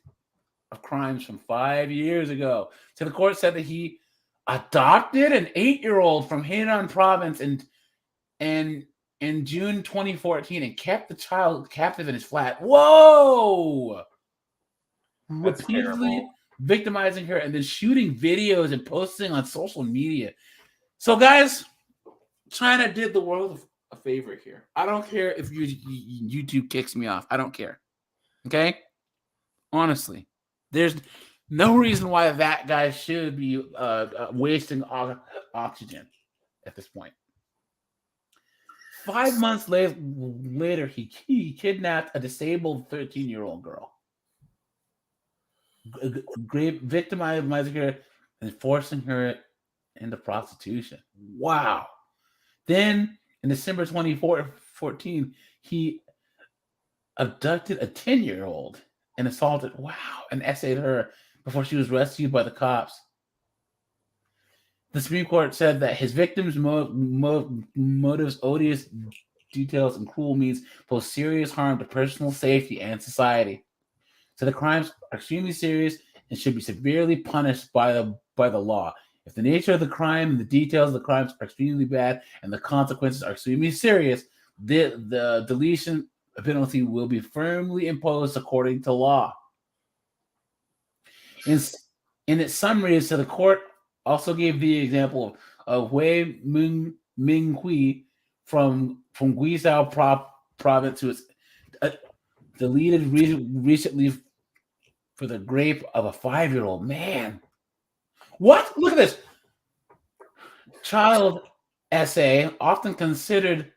of crimes from 5 years ago. So the court said that he adopted an 8-year-old from Henan province in June 2014 and kept the child captive in his flat. Whoa! That's Repeatedly terrible. victimizing her and then shooting videos and posting on social media. So, guys, China did the world a favor here. I don't care if YouTube kicks me off. I don't care. Okay? Honestly, there's no reason why that guy should be wasting oxygen at this point. 5 months later, he kidnapped a disabled 13-year-old girl, victimizing her and forcing her into prostitution. Wow. Then, in December 2014, he abducted a 10-year-old and assaulted, and essayed her before she was rescued by the cops. The Supreme Court said that his victim's motives, odious details, and cruel means pose serious harm to personal safety and society. So the crimes are extremely serious and should be severely punished by the law. If the nature of the crime and the details of the crimes are extremely bad and the consequences are extremely serious, the deletion penalty will be firmly imposed according to law. In its summary, so the court also gave the example of Wei Minghui from Guizhou province, who was deleted recently for the rape of a 5-year-old. Man, what? Look at this. Child essay, often considered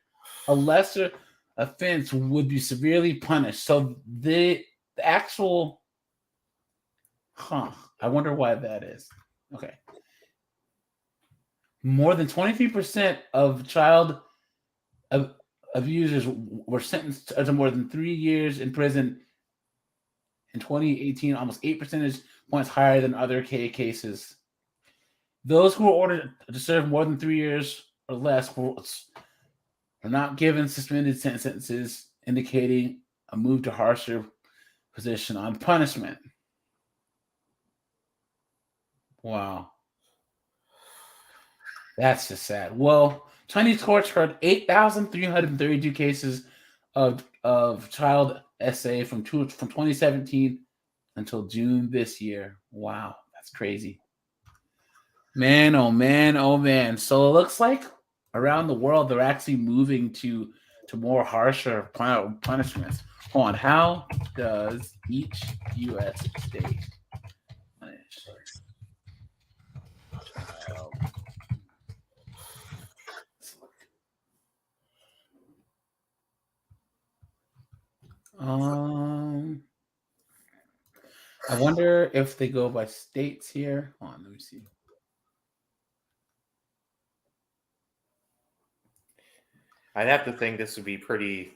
a lesser offense, would be severely punished. So the actual, I wonder why that is. Okay. More than 23% of child abusers were sentenced to more than 3 years in prison in 2018, almost 8 percentage points higher than other cases. Those who were ordered to serve more than 3 years or less were not given suspended sentences, indicating a move to harsher position on punishment. Wow. That's just sad. Well, Chinese courts heard 8,332 cases of child SA from 2017 until June this year. Wow, that's crazy. Man, oh man, oh man. So it looks like around the world they're actually moving to more harsher punishments. Hold on, how does each U.S. state punish child? I wonder if they go by states here. Hold on, let me see. I'd have to think this would be pretty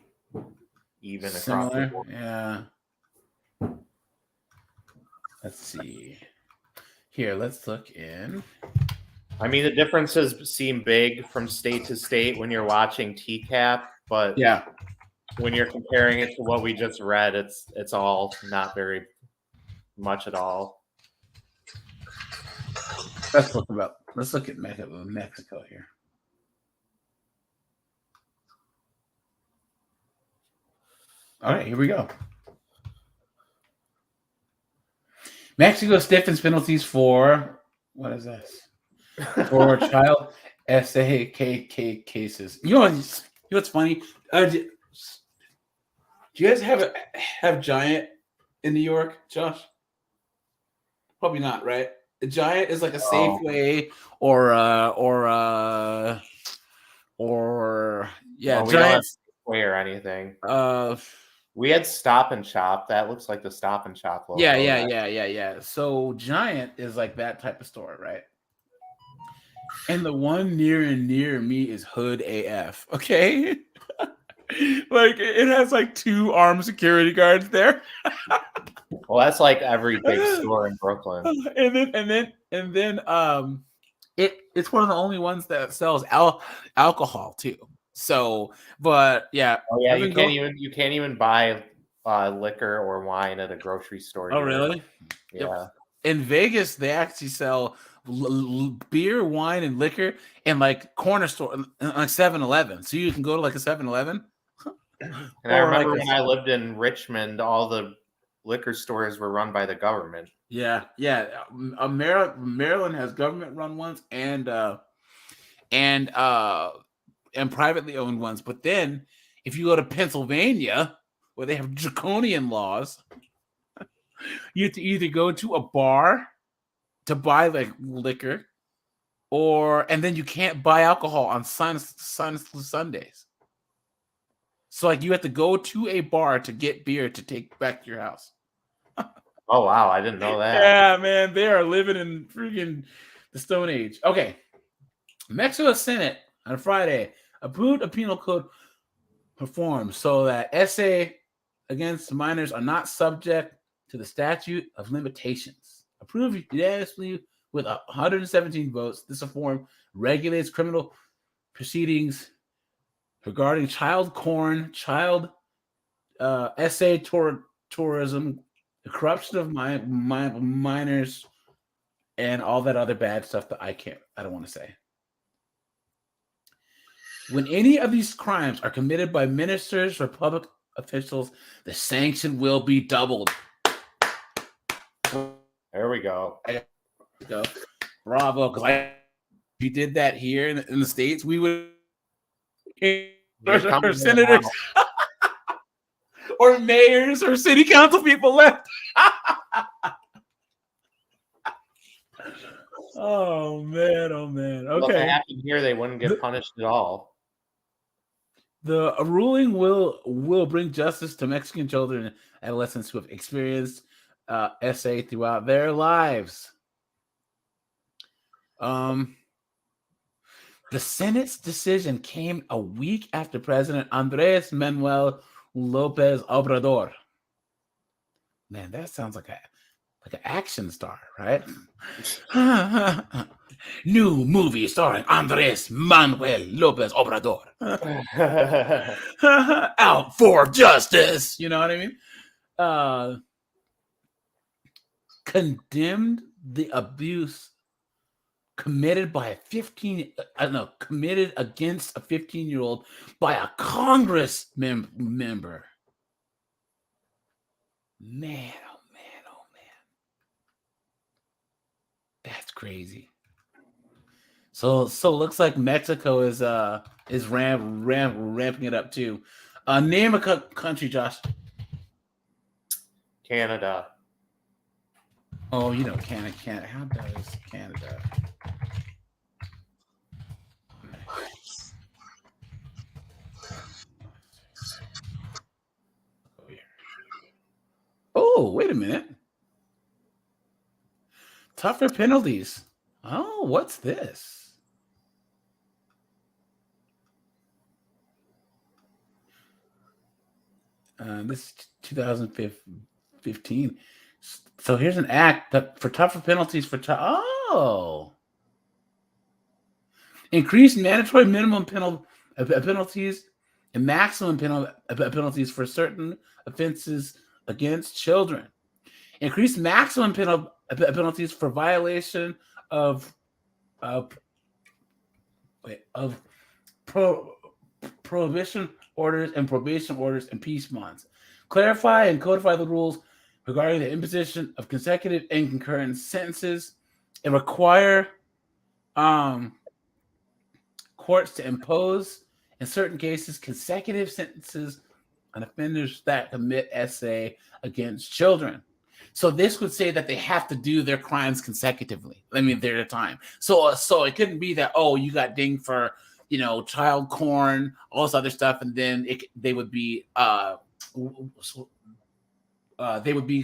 even across the board. Yeah. Let's see. Here, let's look in. I mean, the differences seem big from state to state when you're watching TCAP, but yeah, when you're comparing it to what we just read, it's all not very much at all. Let's look at Mexico here. All right, here we go. Mexico stiffens penalties for what is this? For child SAK cases. You know what's funny? Do you guys have Giant in New York, Josh? Probably not, right? A Giant is like a Safeway or yeah, well, Giant or anything. We had Stop and Shop. That looks like the Stop and Shop logo. Yeah. So Giant is like that type of store, right? And the one near me is Hood AF. Okay. Like it has like 2 armed security guards there. Well, that's like every big store in Brooklyn. And then it's one of the only ones that sells alcohol too. So, but yeah. Oh yeah, you can't even buy liquor or wine at a grocery store. Oh, either. really? Yeah. Yep. In Vegas, they actually sell beer, wine, and liquor in like corner store, like 7-Eleven. So you can go to like a 7-Eleven. And I remember when I lived in Richmond, all the liquor stores were run by the government. Yeah. Maryland has government-run ones and privately owned ones. But then, if you go to Pennsylvania, where they have draconian laws, you have to either go to a bar to buy like liquor, and then you can't buy alcohol on Sundays. So like you have to go to a bar to get beer to take back to your house. Oh wow, I didn't know that. Yeah, man, they are living in freaking the Stone Age. Okay, Mexico Senate on Friday approved a penal code reform so that SA against minors are not subject to the statute of limitations. Approved unanimously with 117 votes, this reform regulates criminal proceedings regarding child porn, child tourism, the corruption of minors, and all that other bad stuff that I don't want to say. When any of these crimes are committed by ministers or public officials, the sanction will be doubled. There we go. Bravo, because if you did that here in the States, we would or senators or mayors or city council people left. Oh man. Okay. Well, if it happened here, they wouldn't get punished at all. The ruling will bring justice to Mexican children and adolescents who have experienced SA throughout their lives. The Senate's decision came a week after President Andrés Manuel López Obrador. Man, that sounds like an action star, right? New movie starring Andrés Manuel López Obrador. Out for justice. You know what I mean? Condemned the abuse committed against a 15-year-old by a Congress member. Man, oh man. That's crazy. So looks like Mexico is ramping it up too. Name a country, Josh. Canada. Oh, you know Canada. How bad is Canada? Oh, wait a minute. Tougher penalties. Oh, what's this? This is 2015. So here's an act that for tougher penalties for increased mandatory minimum penalties and maximum penalties for certain offenses against children. Increased maximum penalties for violation of prohibition orders and probation orders and peace bonds. Clarify and codify the rules regarding the imposition of consecutive and concurrent sentences, and require courts to impose, in certain cases, consecutive sentences on offenders that commit SA against children. So this would say that they have to do their crimes consecutively. I mean, they're at a time. So it couldn't be that, you got dinged for, child porn, all this other stuff, and then they would be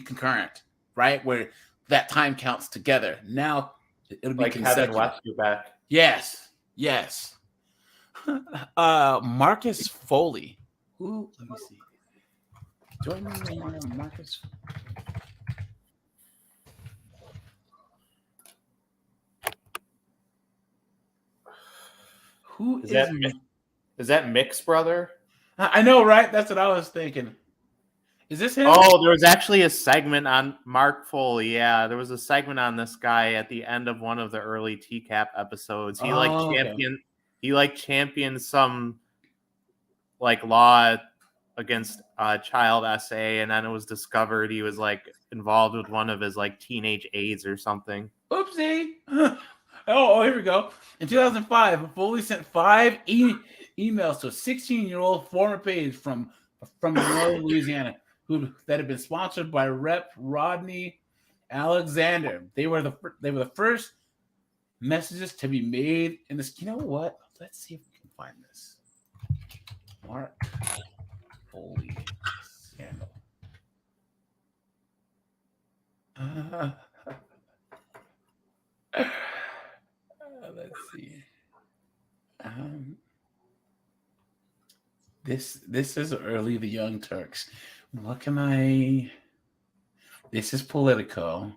concurrent, right? Where that time counts together. Now it'll be like Kevin Westerbeck. Yes. Marcus Foley. Who? Let me see. Do I know Marcus? Who Is that Mick's brother? I know, right? That's what I was thinking. Is this him? Oh, there was actually a segment on Mark Foley. Yeah, there was a segment on this guy at the end of one of the early TCAP episodes. He championed some like law against child SA, and then it was discovered he was like involved with one of his like teenage aides or something. Oopsie. Oh, here we go. In 2005, Foley sent 5 emails to a 16-year-old former page from Monroe, Louisiana, that had been sponsored by Rep. Rodney Alexander. They were the first messages to be made in this. You know what? Let's see if we can find this. Mark Foley scandal. Let's see. This is early the Young Turks. What can I? This is Politico.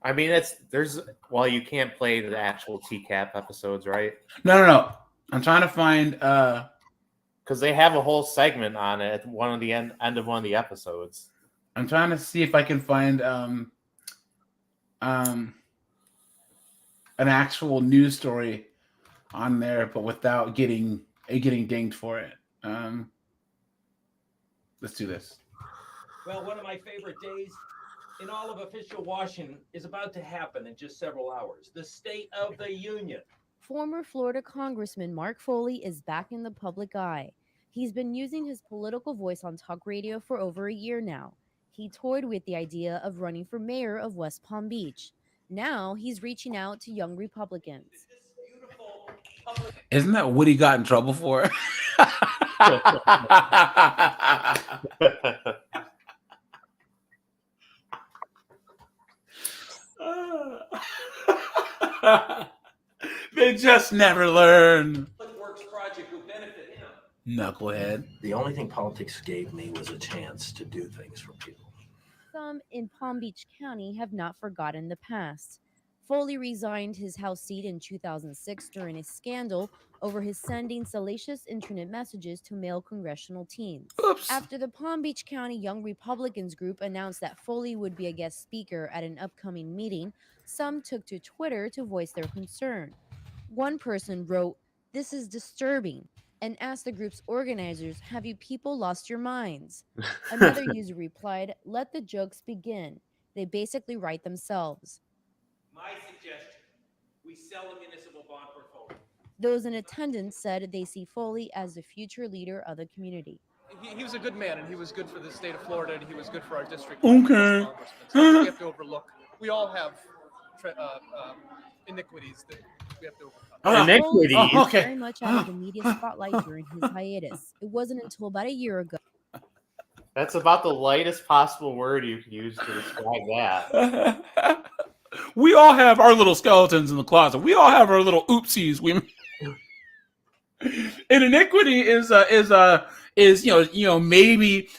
I mean, you can't play the actual TCAP episodes, right? No. I'm trying to find because they have a whole segment on it at one of the end of one of the episodes. I'm trying to see if I can find an actual news story on there, but without getting dinged for it. Let's do this. Well, one of my favorite days in all of official Washington is about to happen in just several hours. The State of the Union. Former Florida Congressman Mark Foley is back in the public eye. He's been using his political voice on talk radio for over a year now. He toyed with the idea of running for mayor of West Palm Beach. Now he's reaching out to young Republicans. Isn't that what he got in trouble for? They just never learn. Works project would benefit him. Knucklehead. The only thing politics gave me was a chance to do things for people. Some in Palm Beach County have not forgotten the past. Foley resigned his House seat in 2006 during a scandal over his sending salacious internet messages to male congressional teens. Oops. After the Palm Beach County Young Republicans group announced that Foley would be a guest speaker at an upcoming meeting, some took to Twitter to voice their concern. One person wrote, "This is disturbing," and asked the group's organizers, "Have you people lost your minds?" Another user replied, "Let the jokes begin. They basically write themselves." My suggestion, we sell a municipal bond portfolio. Those in attendance said they see Foley as the future leader of the community. He was a good man, and he was good for the state of Florida, and he was good for our district. Okay. So we have to overlook. We all have iniquities that we have to overcome. Iniquities? Foley was okay. very much out of the media spotlight during his hiatus. It wasn't until about a year ago. That's about the lightest possible word you can use to describe that. We all have our little skeletons in the closet. We all have our little oopsies. And iniquity is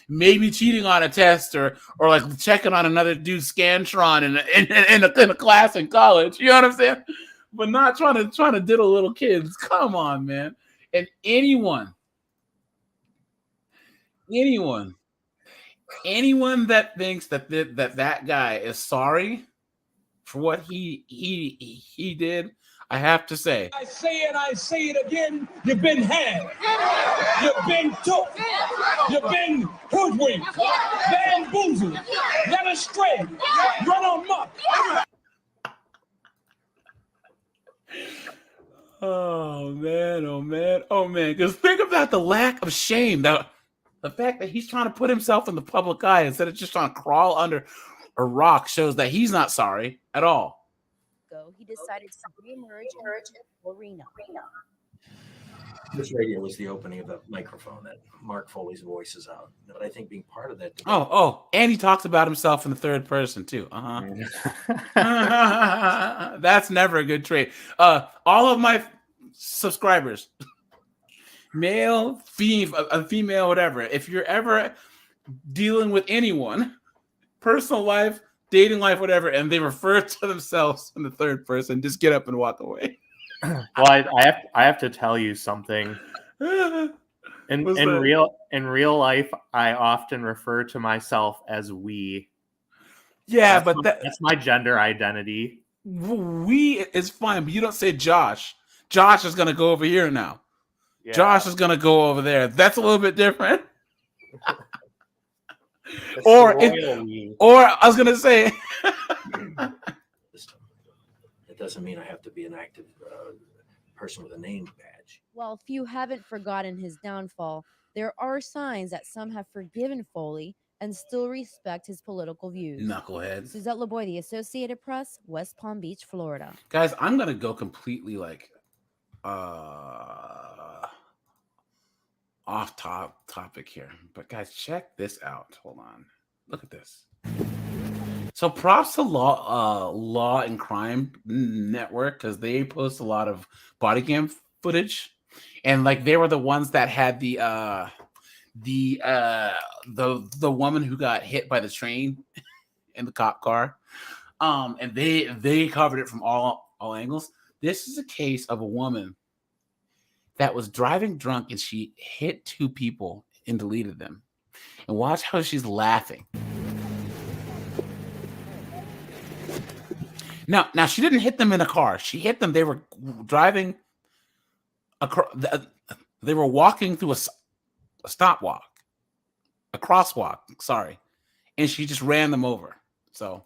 maybe cheating on a test or like checking on another dude's scantron in a class in college. You know what I'm saying? But not trying to diddle little kids. Come on, man. And anyone that thinks that guy is sorry for what he did, I have to say. I say it again, you've been had. You've been took. You've been hoodwinked, bamboozled, led astray, run amok. Oh man. Because think about the lack of shame. The fact that he's trying to put himself in the public eye instead of just trying to crawl under a rock shows that he's not sorry at all. He decided to reemerge in the arena. This radio was the opening of the microphone that Mark Foley's voice is out. But I think being part of that debate, And he talks about himself in the third person too. That's never a good trait. All of my subscribers, male, female, whatever, if you're ever dealing with anyone, personal life, dating life, whatever, and they refer to themselves in the third person, just get up and walk away. Well, I have to tell you something. In real life, I often refer to myself as we. Yeah, that's my gender identity. We is fine, but you don't say Josh. Josh is gonna go over here now. Yeah. Josh is gonna go over there. That's a little bit different. Or I was gonna say. It doesn't mean I have to be an active person with a name badge. While few haven't forgotten his downfall, there are signs that some have forgiven Foley and still respect his political views. Knucklehead. Suzette LeBoy, The Associated Press, West Palm Beach, Florida. Guys, I'm gonna go completely off topic here, but guys, check this out. Hold on, look at this. So props to Law and Crime Network, because they post a lot of body cam footage, and like they were the ones that had the woman who got hit by the train in the cop car, and they covered it from all angles. This is a case of a woman that was driving drunk and she hit two people and deleted them, and watch how she's laughing. Now she didn't hit them in a car. She hit them. They were driving across. They were walking through a crosswalk. Sorry, and she just ran them over. So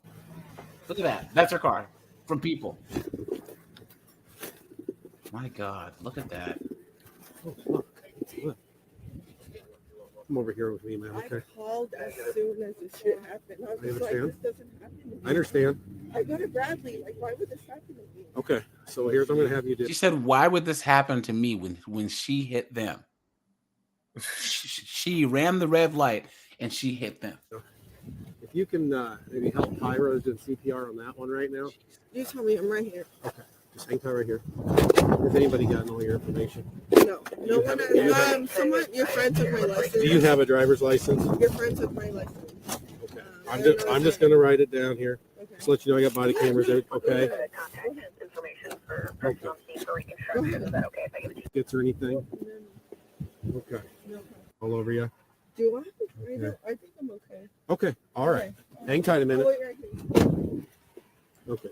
look at that. That's her car from people. My God, look at that. Oh, look. Come over here with me, man. Okay. I called as soon as this shit happened. I was like, this doesn't happen to me. I understand. I go to Bradley. Like, why would this happen to me? Okay, so here's what I'm going to have you do. She said, why would this happen to me when she hit them? She ran the red light and she hit them. If you can maybe help Pyros do CPR on that one right now. You tell me. I'm right here. Okay, just hang tight right here. Has anybody gotten all your information? No. No one has. Someone, your friend took my license. Do you have a driver's license? Your friend took my license. Okay. I'm just going to write it down here. Okay. Just let you know I got body cameras there. Okay. Okay. Gets or anything? Okay. No. All over you? Do I? Okay. I think I'm okay. Okay. All right. Hang tight a minute. I'll wait right here. Okay.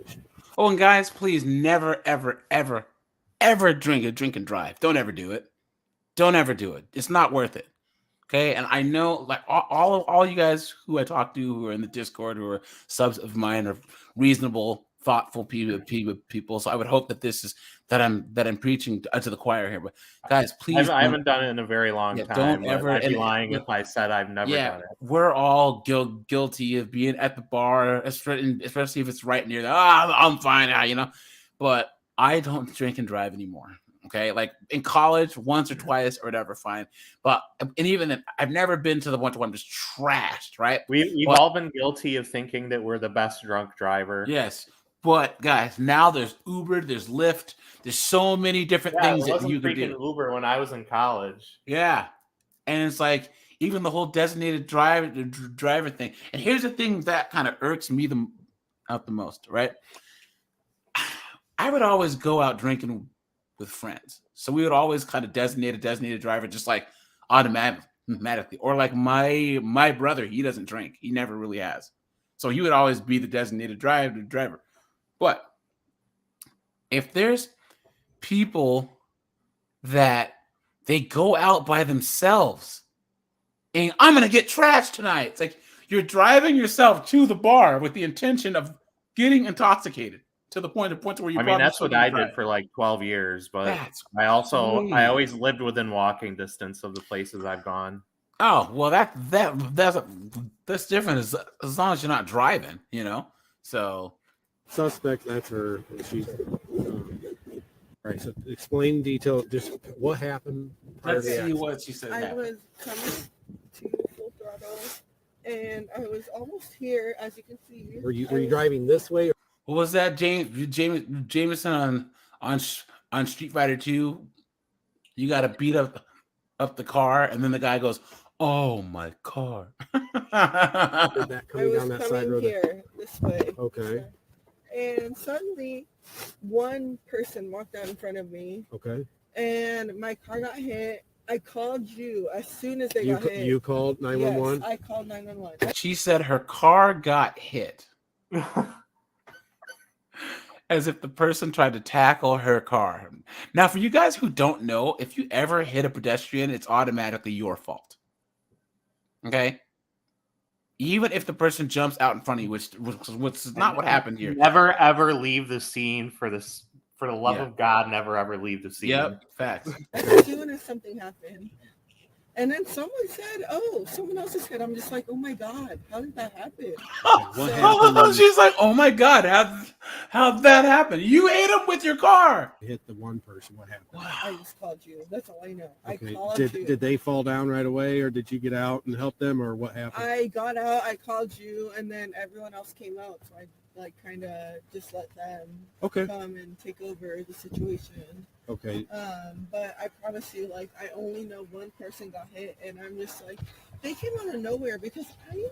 Oh, and guys, please never, ever, ever, ever drink and drive. Don't ever do it. Don't ever do it. It's not worth it. Okay. And I know, like, all you guys who I talk to who are in the Discord, who are subs of mine, are reasonable, thoughtful people. So I would hope that this is that I'm preaching to the choir here. But guys, please, I haven't done it in a very long time. Don't ever. I'd be lying if I said I've never done it. We're all guilty of being at the bar, especially if it's right near the. I'm fine, you know. But I don't drink and drive anymore. Okay, like in college, once or twice or whatever, fine. But and even then, I've never been to the point where I'm just trashed. Right? We've all been guilty of thinking that we're the best drunk driver. Yes. But guys, now there's Uber, there's Lyft, there's so many different things that you can do. Uber when I was in college. Yeah, and it's like even the whole designated driver thing. And here's the thing that kind of irks me the most, right? I would always go out drinking with friends, so we would always kind of designate a designated driver, just like automatically. Or like my brother, he doesn't drink, he never really has, so he would always be the designated driver. But if there's people that they go out by themselves and I'm going to get trashed tonight, it's like you're driving yourself to the bar with the intention of getting intoxicated to the point where you. I mean, that's what I did for like 12 years, but I always lived within walking distance of the places I've gone. Oh, well, that's different as long as you're not driving, you know. So suspect, that's her. She's All right, so explain in detail just what happened. Let's see what she said I happened. was coming to full throttle, and I was almost here, as you can see. Were you driving this way? What was that, Jameson on Street Fighter 2? You got to beat up the car, and then the guy goes, "Oh, my car." Did that I coming was down that side coming road? here this way. Okay. And suddenly, one person walked out in front of me, Okay. and my car got hit. I called you as soon as they got hit. You called 911? Yes, I called 911. She said her car got hit. As if the person tried to tackle her car. Now, for you guys who don't know, if you ever hit a pedestrian, it's automatically your fault. Okay? Even if the person jumps out in front of you, which is not what happened here. Never ever leave the scene for this. For the love of God, never ever leave the scene. Yep, facts. As soon as something happened. And then someone said, "Oh, someone else has hit." I'm just like, "Oh my God, how did that happen?" What happened? She's like, "Oh my God, how'd that happen? You ate him with your car." Hit the one person. What happened? I just called you. That's all I know. Okay. I called you. Did they fall down right away, or did you get out and help them, or what happened? I got out. I called you, and then everyone else came out. So I kind of just let them come and take over the situation. Okay. But I promise you, I only know one person got hit, and I'm just like, they came out of nowhere because I am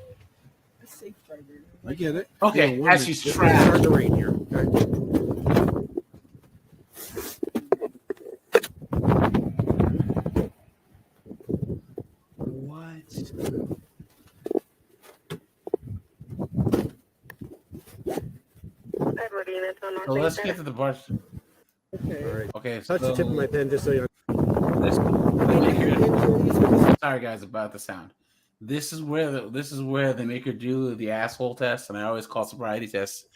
a safe driver. I get it. Okay, You know, as she's it's trapped. starting to rain here. Okay. What? So let's get to the bus. Okay. All right. Okay, Touch the tip of my pen just so you. Sorry guys about the sound. This is where they make her do the asshole test, and I always call sobriety tests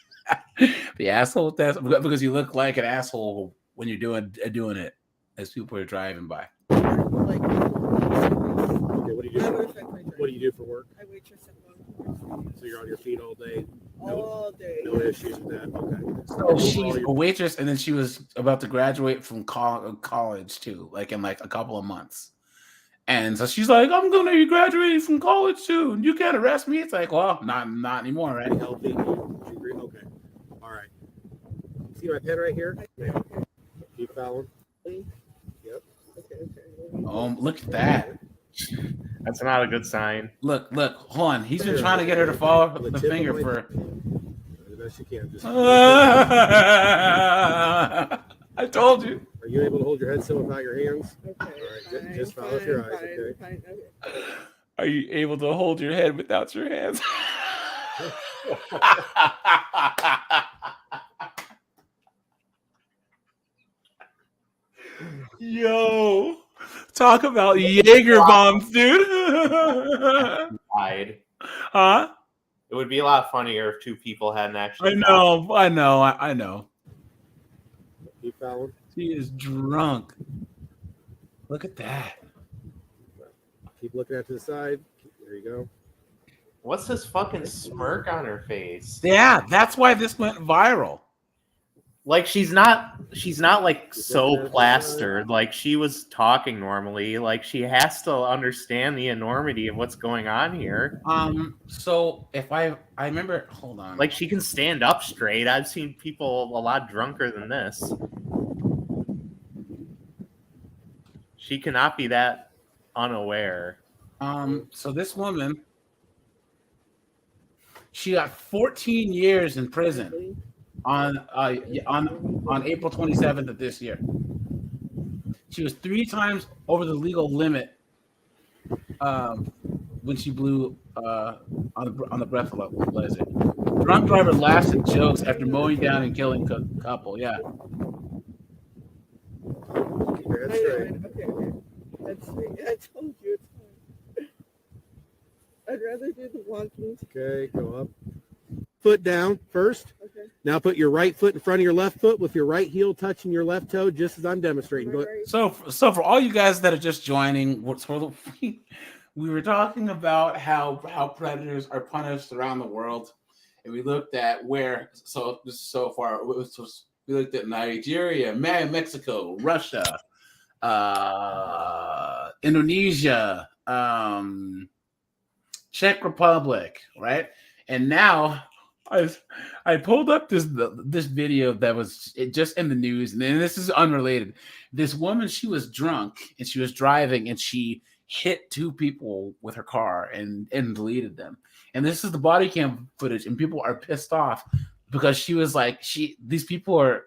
the asshole test because you look like an asshole when you're doing it as people are driving by. Okay, what do you do? What do you do for work? I waitress at So you're on your feet all day. All day. No issues with that. Okay. So she's a waitress, and then she was about to graduate from college too, in a couple of months. And so she's like, "I'm gonna be graduating from college soon. You can't arrest me." It's like, well, not anymore, right? Healthy. Okay. All right. See my pen right here? Yeah. Keep following. Yep. Okay. Oh, look at that. That's not a good sign. Look, hold on. He's been trying to get her to follow the finger for. The best you can. Just I told you. Are you able to hold your head still without your hands? Okay. All right. Just follow with your eyes, okay? Fine. Are you able to hold your head without your hands? Yo, talk about Jaeger bombs, dude. Died. Huh? It would be a lot funnier if two people hadn't actually. I know. Keep following. She is drunk. Look at that. Keep looking out to the side. There you go. What's this fucking smirk on her face? Yeah, that's why this went viral. Like she's not like so plastered. Like she was talking normally. Like she has to understand the enormity of what's going on here. So if I remember, hold on. Like she can stand up straight. I've seen people a lot drunker than this. She cannot be that unaware. So this woman, she got 14 years in prison on April 27th of this year. She was 3 times over the legal limit when she blew on the breathalyzer. Drunk driver laughs at jokes after mowing down and killing couple. Yeah. That's right. Okay. That's sweet. I told you it's fine. I'd rather do the walking. Okay, go up. Foot down first. Okay. Now put your right foot in front of your left foot with your right heel touching your left toe, just as I'm demonstrating. Go ahead. So for all you guys that are just joining, we were talking about how predators are punished around the world, and we looked at where so far We looked at Nigeria, Mexico, Russia, Indonesia, Czech Republic, right? And now I pulled up this video that was just in the news, and this is unrelated. This woman, she was drunk and she was driving, and she hit 2 people with her car and deleted them. And this is the body cam footage, and people are pissed off because she was like, these people are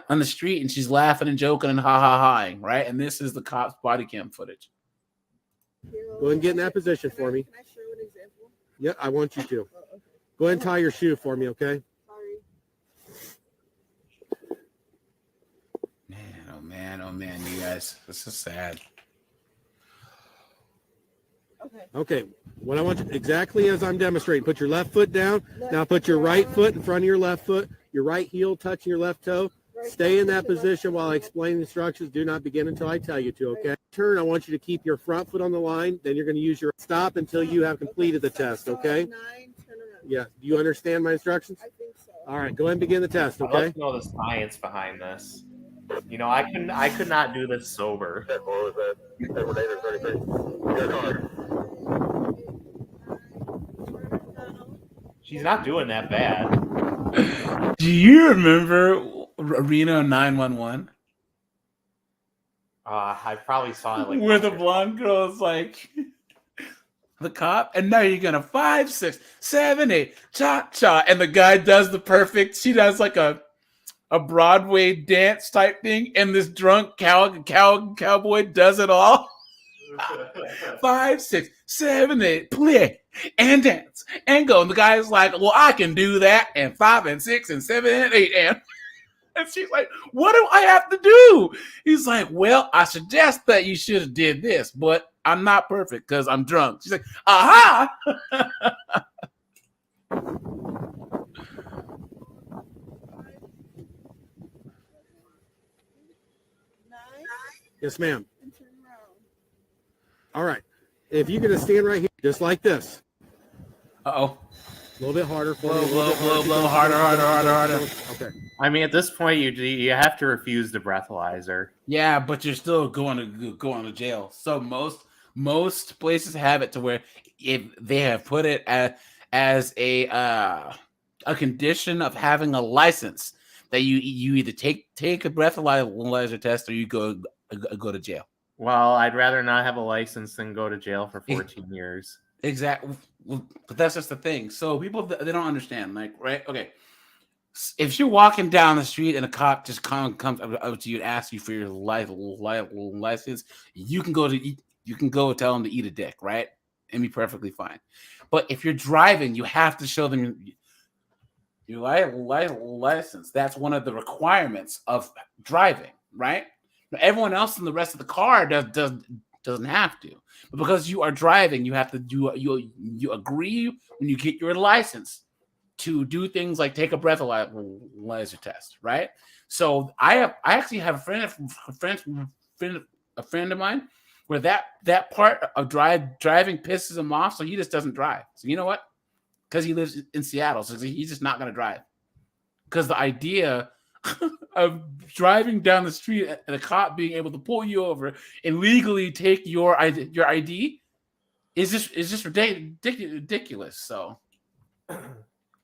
on the street, and she's laughing and joking and ha-ha-haing, right? And this is the cops' body cam footage. Go ahead and get in that position for me. Can I show an example? Yeah, I want you to. Okay. Go ahead and tie your shoe for me, okay? Sorry. Oh man, you guys, this is sad. Okay, what I want you, exactly as I'm demonstrating, put your left foot down. Now put your right foot in front of your left foot, your right heel touching your left toe. Stay in that position while I explain the instructions. Do not begin until I tell you to, okay? Turn, I want you to keep your front foot on the line. Then you're going to use your stop until you have completed the test, okay? Yeah, do you understand my instructions? I think so. All right, go ahead and begin the test, I'd okay? love to know the science behind this. You know, I could not do this sober. She's not doing that bad. Do you remember Reno 911? I probably saw it like Where the blonde girl is like the cop, and now you're gonna 5, 6, 7, 8, cha-cha, and the guy does the perfect. She does like a Broadway dance type thing, and this drunk cowboy does it all. 5, 6, 7, 8, play and dance and go. And the guy's like, well, I can do that, and 5 and 6 and 7 and 8 and she's like, what do I have to do? He's like, well, I suggest that you should have did this, but I'm not perfect because I'm drunk. She's like, aha. Yes, ma'am. All right. If you're going to stand right here, just like this. Uh-oh. A little bit harder for me. Blow, harder. Okay. I mean, at this point, you have to refuse the breathalyzer. Yeah, but you're still going to jail. So most places have it to where if they have put it as a condition of having a license that you either take a breathalyzer test or you go to jail. Well, I'd rather not have a license than go to jail for 14 years. Exactly, but that's just the thing. So people, they don't understand, like, right? Okay, if you're walking down the street and a cop just comes up to you and asks you for your license, you can go tell him to eat a dick, right? And be perfectly fine. But if you're driving, you have to show them your license. That's one of the requirements of driving, right? Everyone else in the rest of the car doesn't have to, but because you are driving, you have to you agree when you get your license to do things like take a breathalyzer test, right? So I actually have a friend of mine where that part of driving pisses him off, so he just doesn't drive. So you know what? Because he lives in Seattle, so he's just not going to drive. Because the idea of driving down the street and a cop being able to pull you over and legally take your ID is just ridiculous. So,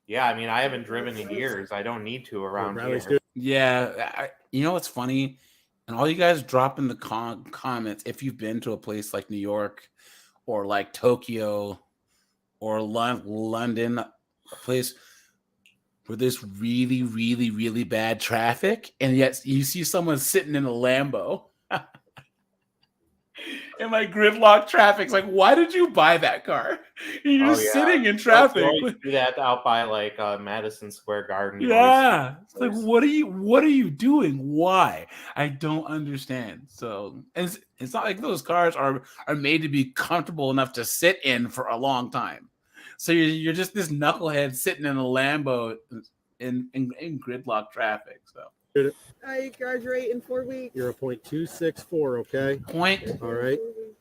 yeah, I mean, I haven't driven in years. I don't need to around here. Yeah, you know what's funny? And all you guys drop in the comments if you've been to a place like New York or like Tokyo or London, a place where there's really, really, really bad traffic, and yet you see someone sitting in a Lambo. And my gridlock traffic's like, why did you buy that car? You're sitting in traffic. Do that out by like Madison Square Garden. Yeah, it's like, what are you doing? Why? I don't understand. So it's not like those cars are made to be comfortable enough to sit in for a long time. So you're just this knucklehead sitting in a Lambo in gridlock traffic. So I graduate in 4 weeks. You're a .264, okay? All right.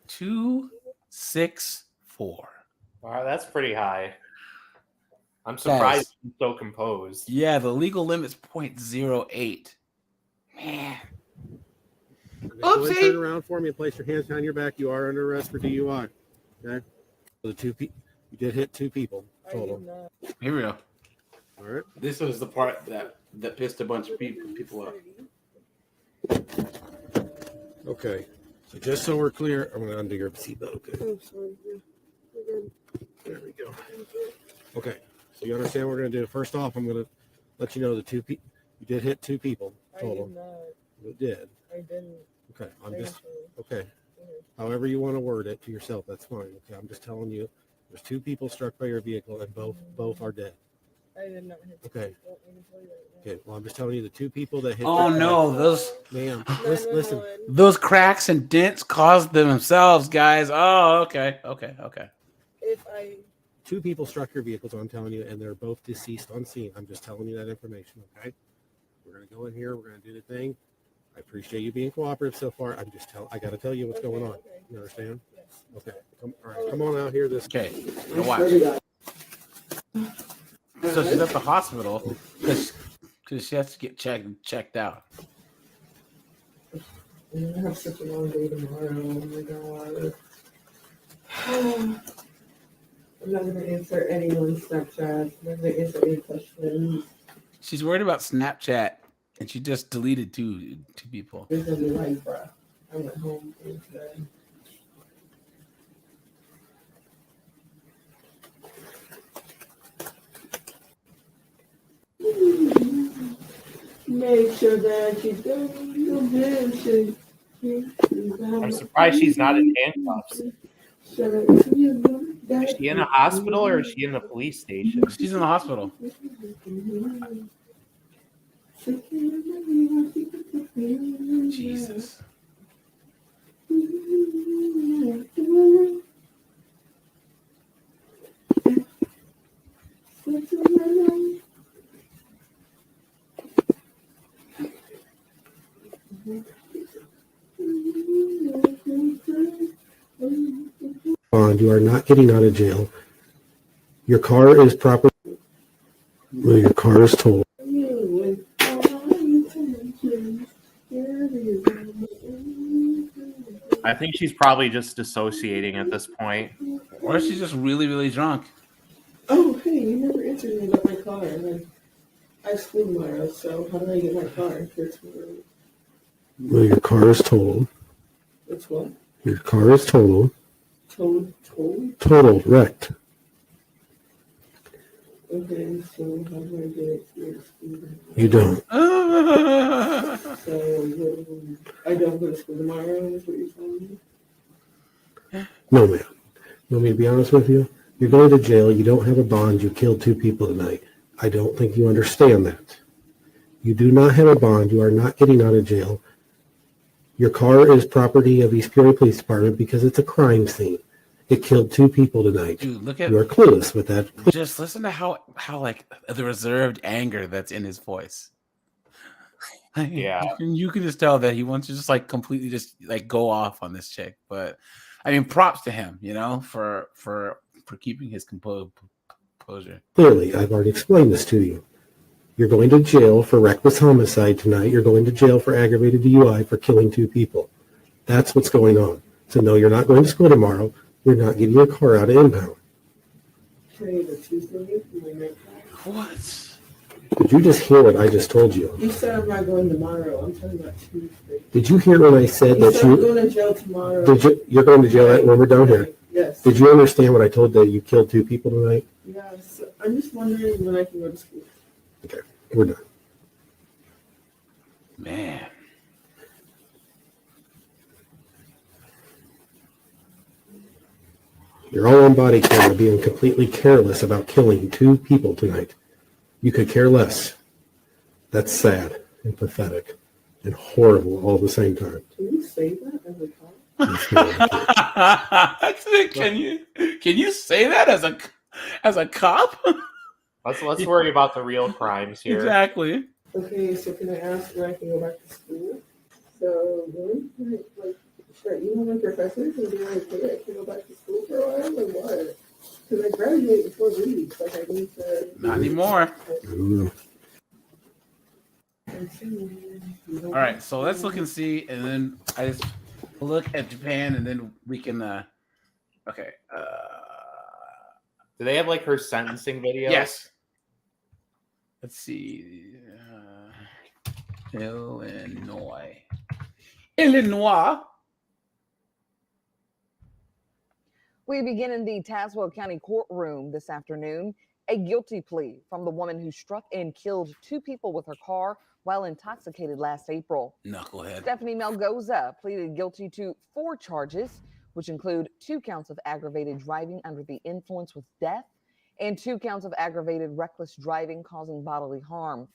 264. Wow, that's pretty high. I'm surprised he's so composed. Yeah, the legal limit's 0.08. Man. Go ahead and turn around for me and place your hands behind your back. You are under arrest for DUI. Okay. The you did hit 2 people total. Here we go. All right. This was the part that pissed a bunch of people off. Okay. So just so we're clear, I'm going to undo your seatbelt. Okay. Oh, sorry. Yeah. There we go. Okay. So you understand what we're going to do. First off, I'm going to let you know the 2 people. You did hit 2 people total. I did not. You did. I didn't. Okay. Okay. However you want to word it to yourself, that's fine. Okay. I'm just telling you, there's 2 people struck by your vehicle, and both are dead. I did not hit. Okay. Okay. Well, I'm just telling you the 2 people that hit. Oh no, those ma'am. Listen. Those cracks and dents caused themselves, guys. Oh, okay. If I 2 people struck your vehicle, so I'm telling you, and they're both deceased on scene. I'm just telling you that information. Okay. We're gonna go in here. We're gonna do the thing. I appreciate you being cooperative so far. I got to tell you what's going on. You understand? Yes. Okay. Come on out here. Okay. Now watch. So she's at the hospital because she has to get checked out. I have such a long day tomorrow. Oh my god. I'm not gonna answer anyone's Snapchat. I'm not gonna answer any questions. She's worried about Snapchat, and she just deleted two people. There's gonna be life, bro. I went home today. Make sure that you don't mention. I'm surprised she's not in handcuffs. Is she in a hospital or is she in the police station? She's in the hospital. Jesus. Bond, you are not getting out of jail. Your car is proper. Well, your car is totaled. I think she's probably just dissociating at this point. Or she's just really, really drunk. Oh, hey, you never answered me about my car. And I have school tomorrow, so how do I get my car for tomorrow? Well, your car is totaled. It's what? Your car is totaled. Totaled? Totaled, wrecked. Okay, so how do I get it to your school? You don't. So I don't go to school tomorrow, is what you're telling me? No, ma'am. You want me to be honest with you? You're going to jail. You don't have a bond. You killed 2 people tonight. I don't think you understand that. You do not have a bond. You are not getting out of jail. Your car is property of East Peoria Police Department because it's a crime scene. It killed 2 people tonight. Dude, look at you are clueless with that. Just listen to how like the reserved anger that's in his voice. Yeah. You can just tell that he wants to just like completely just like go off on this chick. But I mean, props to him, you know, for keeping his composure. Clearly, I've already explained this to you. You're going to jail for reckless homicide tonight. You're going to jail for aggravated DUI for killing 2 people. That's what's going on. So no, you're not going to school tomorrow. You're not getting your car out of impound. What? Did you just hear what I just told you? You said I'm not going tomorrow. I'm talking about Tuesday. Did you hear when I said You that said I'm going to jail tomorrow. You're going to jail when we're done here? Yes. Did you understand what I told that you killed 2 people tonight? Yes. I'm just wondering when I can go to school. Okay, we're done. Man. You're all on body camera being completely careless about killing 2 people tonight. You could care less. That's sad and pathetic and horrible all at the same time. Can you say that as a cop? Can you say that as a cop? Let's worry about the real crimes here. Exactly. Okay, so can I ask when I can go back to school? So when can I, like, start emailing professors and being like, hey, I can go back to school for a while, or what? Because I graduate before leaves. Like I need to. Not anymore. I don't know. All right, so let's look and see, and then I just look at Japan, and then we can. Okay. Do they have like her sentencing video? Yes. Let's see. Illinois. We begin in the Tazewell County courtroom this afternoon. A guilty plea from the woman who struck and killed 2 people with her car while intoxicated last April. Knucklehead. Stephanie Melgoza pleaded guilty to 4 charges, which include 2 counts of aggravated driving under the influence with death and 2 counts of aggravated reckless driving causing bodily harm.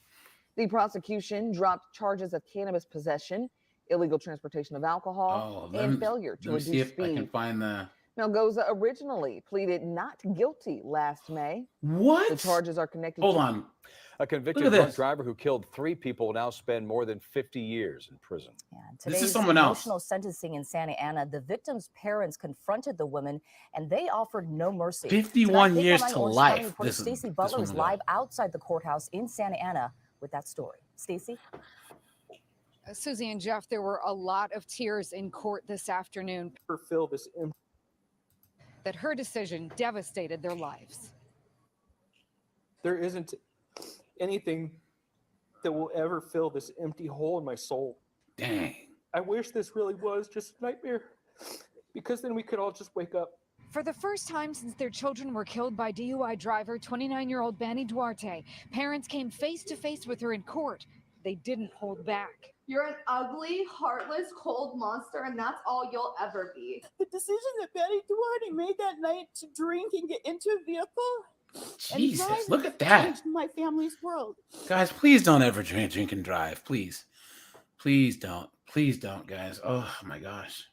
The prosecution dropped charges of cannabis possession, illegal transportation of alcohol, and failure to reduce see if speed. I can find the. Melgoza originally pleaded not guilty last May. What? The charges are connected Hold to on. A convicted Look at drunk this. driver who killed 3 people will now spend more than 50 years in prison. Yeah, This is today's someone else. emotional sentencing in Santa Ana, the victim's parents confronted the women and they offered no mercy. 51 Tonight, years KFI to Orange life. County reporter This is- Stacey this Butler is woman got. live outside the courthouse in Santa Ana with that story. Stacey? Susie and Jeff, there were a lot of tears in court this afternoon. That her decision devastated their lives. There isn't anything that will ever fill this empty hole in my soul. Dang. I wish this really was just a nightmare, because then we could all just wake up. For the first time since their children were killed by DUI driver 29-year-old Benny Duarte, parents came face to face with her in court. They didn't hold back. You're an ugly, heartless, cold monster, and that's all you'll ever be. The decision that Betty Duarte made that night to drink and get into a vehicle Jesus, look at that. changed my family's world. Guys, please don't ever drink and drive. Please. Please don't. Please don't, guys. Oh, my gosh.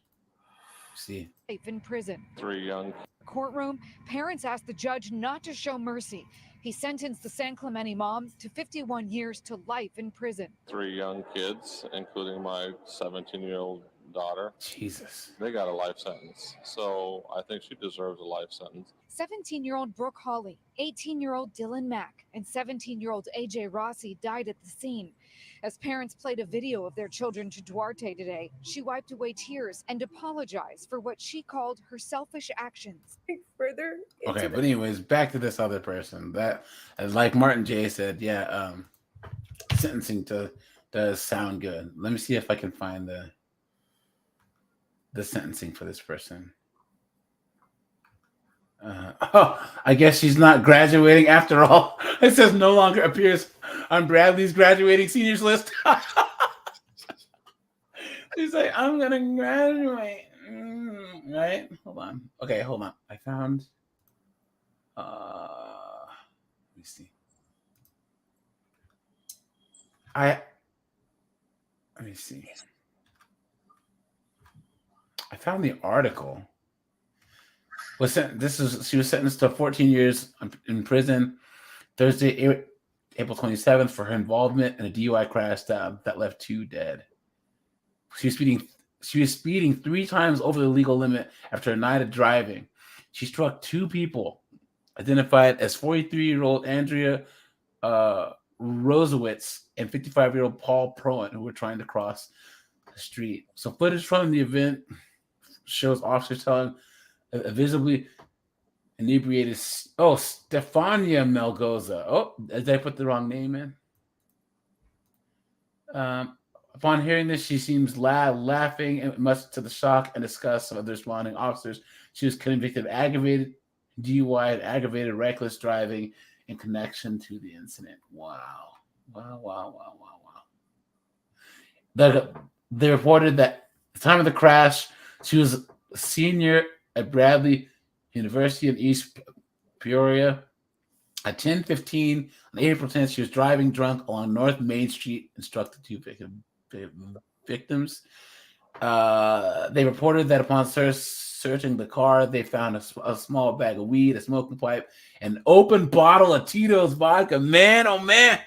See. Life in prison. 3 young. Courtroom, parents asked the judge not to show mercy. He sentenced the San Clemente mom to 51 years to life in prison. 3 young kids, including my 17-year-old daughter. Jesus. They got a life sentence. So I think she deserves a life sentence. 17-year-old Brooke Hawley, 18-year-old Dylan Mack, and 17-year-old AJ Rossi died at the scene. As parents played a video of their children to Duarte today, she wiped away tears and apologized for what she called her selfish actions. Further. Okay, but anyways, back to this other person. That, like Martin J said, yeah, sentencing does sound good. Let me see if I can find the sentencing for this person. I guess she's not graduating after all. It says no longer appears on Bradley's graduating seniors list. She's like, I'm gonna graduate. Right? Hold on. Okay, hold on. I found. Let me see. Let me see. I found the article. She was sentenced to 14 years in prison Thursday, April 27th for her involvement in a DUI crash that left 2 dead. She was speeding 3 times over the legal limit after a night of driving. She struck 2 people, identified as 43-year-old Andrea Rosewitz and 55-year-old Paul Proen, who were trying to cross the street. So footage from the event shows officers telling a visibly inebriated Stefania Melgoza. Oh, did I put the wrong name in? Upon hearing this, she seems laughing, and much to the shock and disgust of the responding officers. She was convicted of aggravated DUI and aggravated reckless driving in connection to the incident. Wow. They reported that at the time of the crash, she was a senior at Bradley University in East Peoria. At 10:15 on April 10th, she was driving drunk along North Main Street and struck the 2 victims. They reported that upon searching the car, they found a small bag of weed, a smoking pipe, and an open bottle of Tito's vodka. Man, oh man.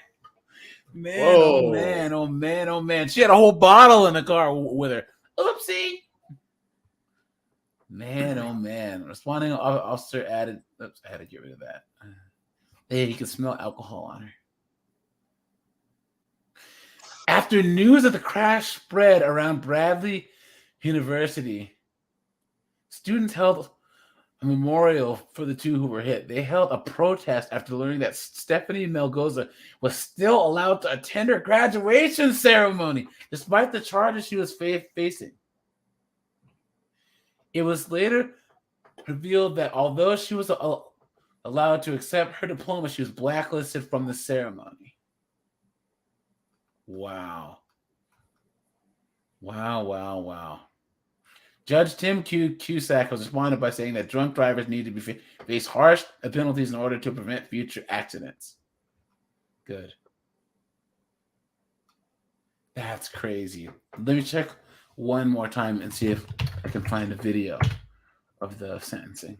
Whoa. Oh man. She had a whole bottle in the car with her. Oopsie. Man, oh man. Responding officer added Oops, I had to get rid of that. Hey, you can smell alcohol on her. After news of the crash spread around Bradley University, students held a memorial for the two who were hit. They held a protest after learning that Stephanie Melgoza was still allowed to attend her graduation ceremony, despite the charges she was facing. It was later revealed that although she was allowed to accept her diploma, she was blacklisted from the ceremony. Wow. Wow. Judge Tim Cusack was responded by saying that drunk drivers need to be face harsh penalties in order to prevent future accidents. Good. That's crazy. Let me check one more time and see if I can find a video of the sentencing.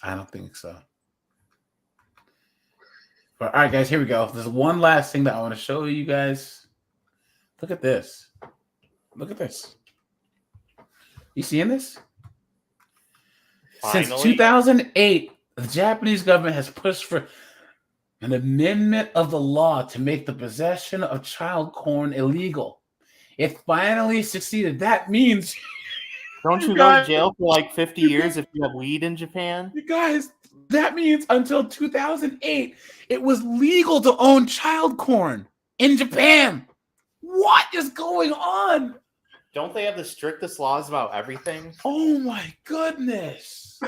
I don't think so. But, all right, guys, here we go. There's one last thing that I want to show you guys. Look at this. Look at this. You seeing this? Finally. Since 2008, the Japanese government has pushed for an amendment of the law to make the possession of child porn illegal. It finally succeeded. That means... Don't you go to jail for like 50 years if you have weed in Japan? You guys, that means until 2008, it was legal to own child porn in Japan. What is going on? Don't they have the strictest laws about everything? Oh my goodness.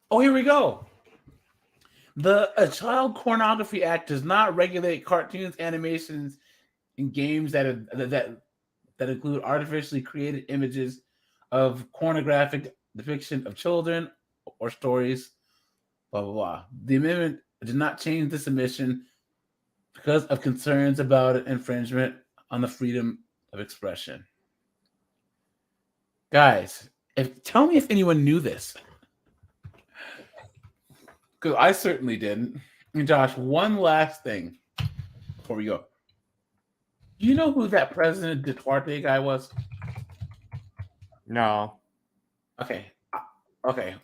Oh, here we go. The Child Pornography Act does not regulate cartoons, animations, and games that include artificially created images of pornographic depiction of children or stories, blah, blah, blah. The amendment did not change this admission because of concerns about infringement on the freedom of expression. Guys, tell me if anyone knew this. Because I certainly didn't. And Josh, one last thing before we go. Do you know who that President Duterte guy was? No. Okay. I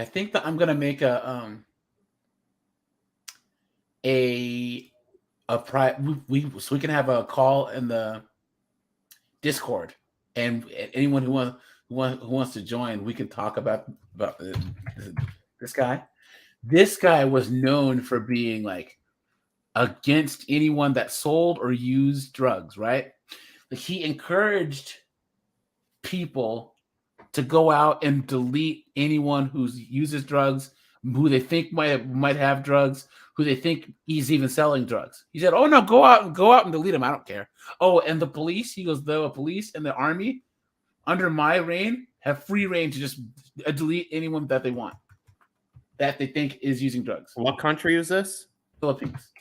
think that I'm gonna make so we can have a call in the Discord, and anyone who wants to join, we can talk about this guy. This guy was known for being like against anyone that sold or used drugs, right? Like he encouraged people to go out and delete anyone who uses drugs, who they think might have drugs, who they think he's even selling drugs. He said, "Oh no, go out and delete them. I don't care." Oh, and the police, he goes, the police and the army under my reign have free reign to just delete anyone that they want, that they think is using drugs. What country is this? Philippines.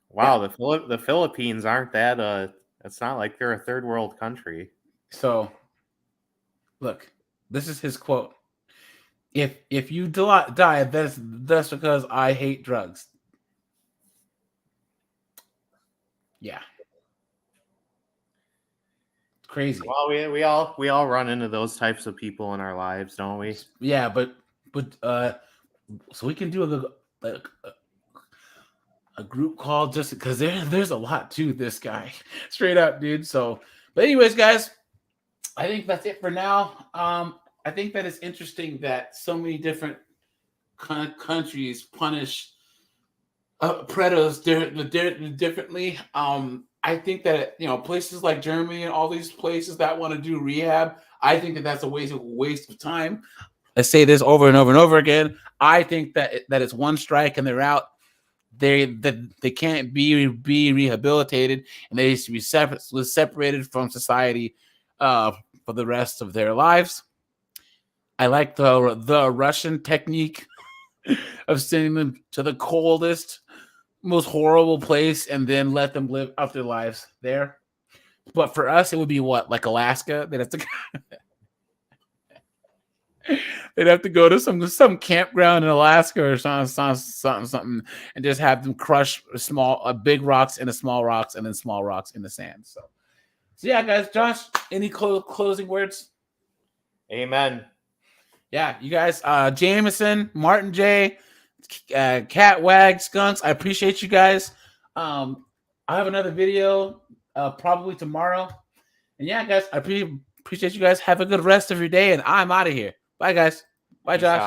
Wow, yeah. The Philippines aren't that it's not like they're a third world country. So look, this is his quote. If you die, that's because I hate drugs. Yeah. Crazy. Well, we all run into those types of people in our lives, don't we? Yeah, but so we can do a group call just because there's a lot to this guy, straight up, dude. So, but anyways, guys, I think that's it for now. I think that it's interesting that so many different countries punish Predos differently. I think that places like Germany and all these places that want to do rehab, I think that that's a waste of time. I say this over and over and over again. I think that it's one strike and they're out. They can't be rehabilitated, and they need to be separated from society for the rest of their lives. I like the Russian technique of sending them to the coldest, most horrible place and then let them live out their lives there. But for us, it would be what, like Alaska? They'd have to go to some campground in Alaska or something, and just have them crush big rocks into small rocks, and then small rocks in the sand. So yeah, guys. Josh, any closing words? Amen. Yeah, you guys, Jameson, Martin J, Cat Wag, Skunks, I appreciate you guys. I have another video probably tomorrow. And yeah, guys, I appreciate you guys. Have a good rest of your day, and I'm out of here. Bye, guys. Bye, Peace Josh. out.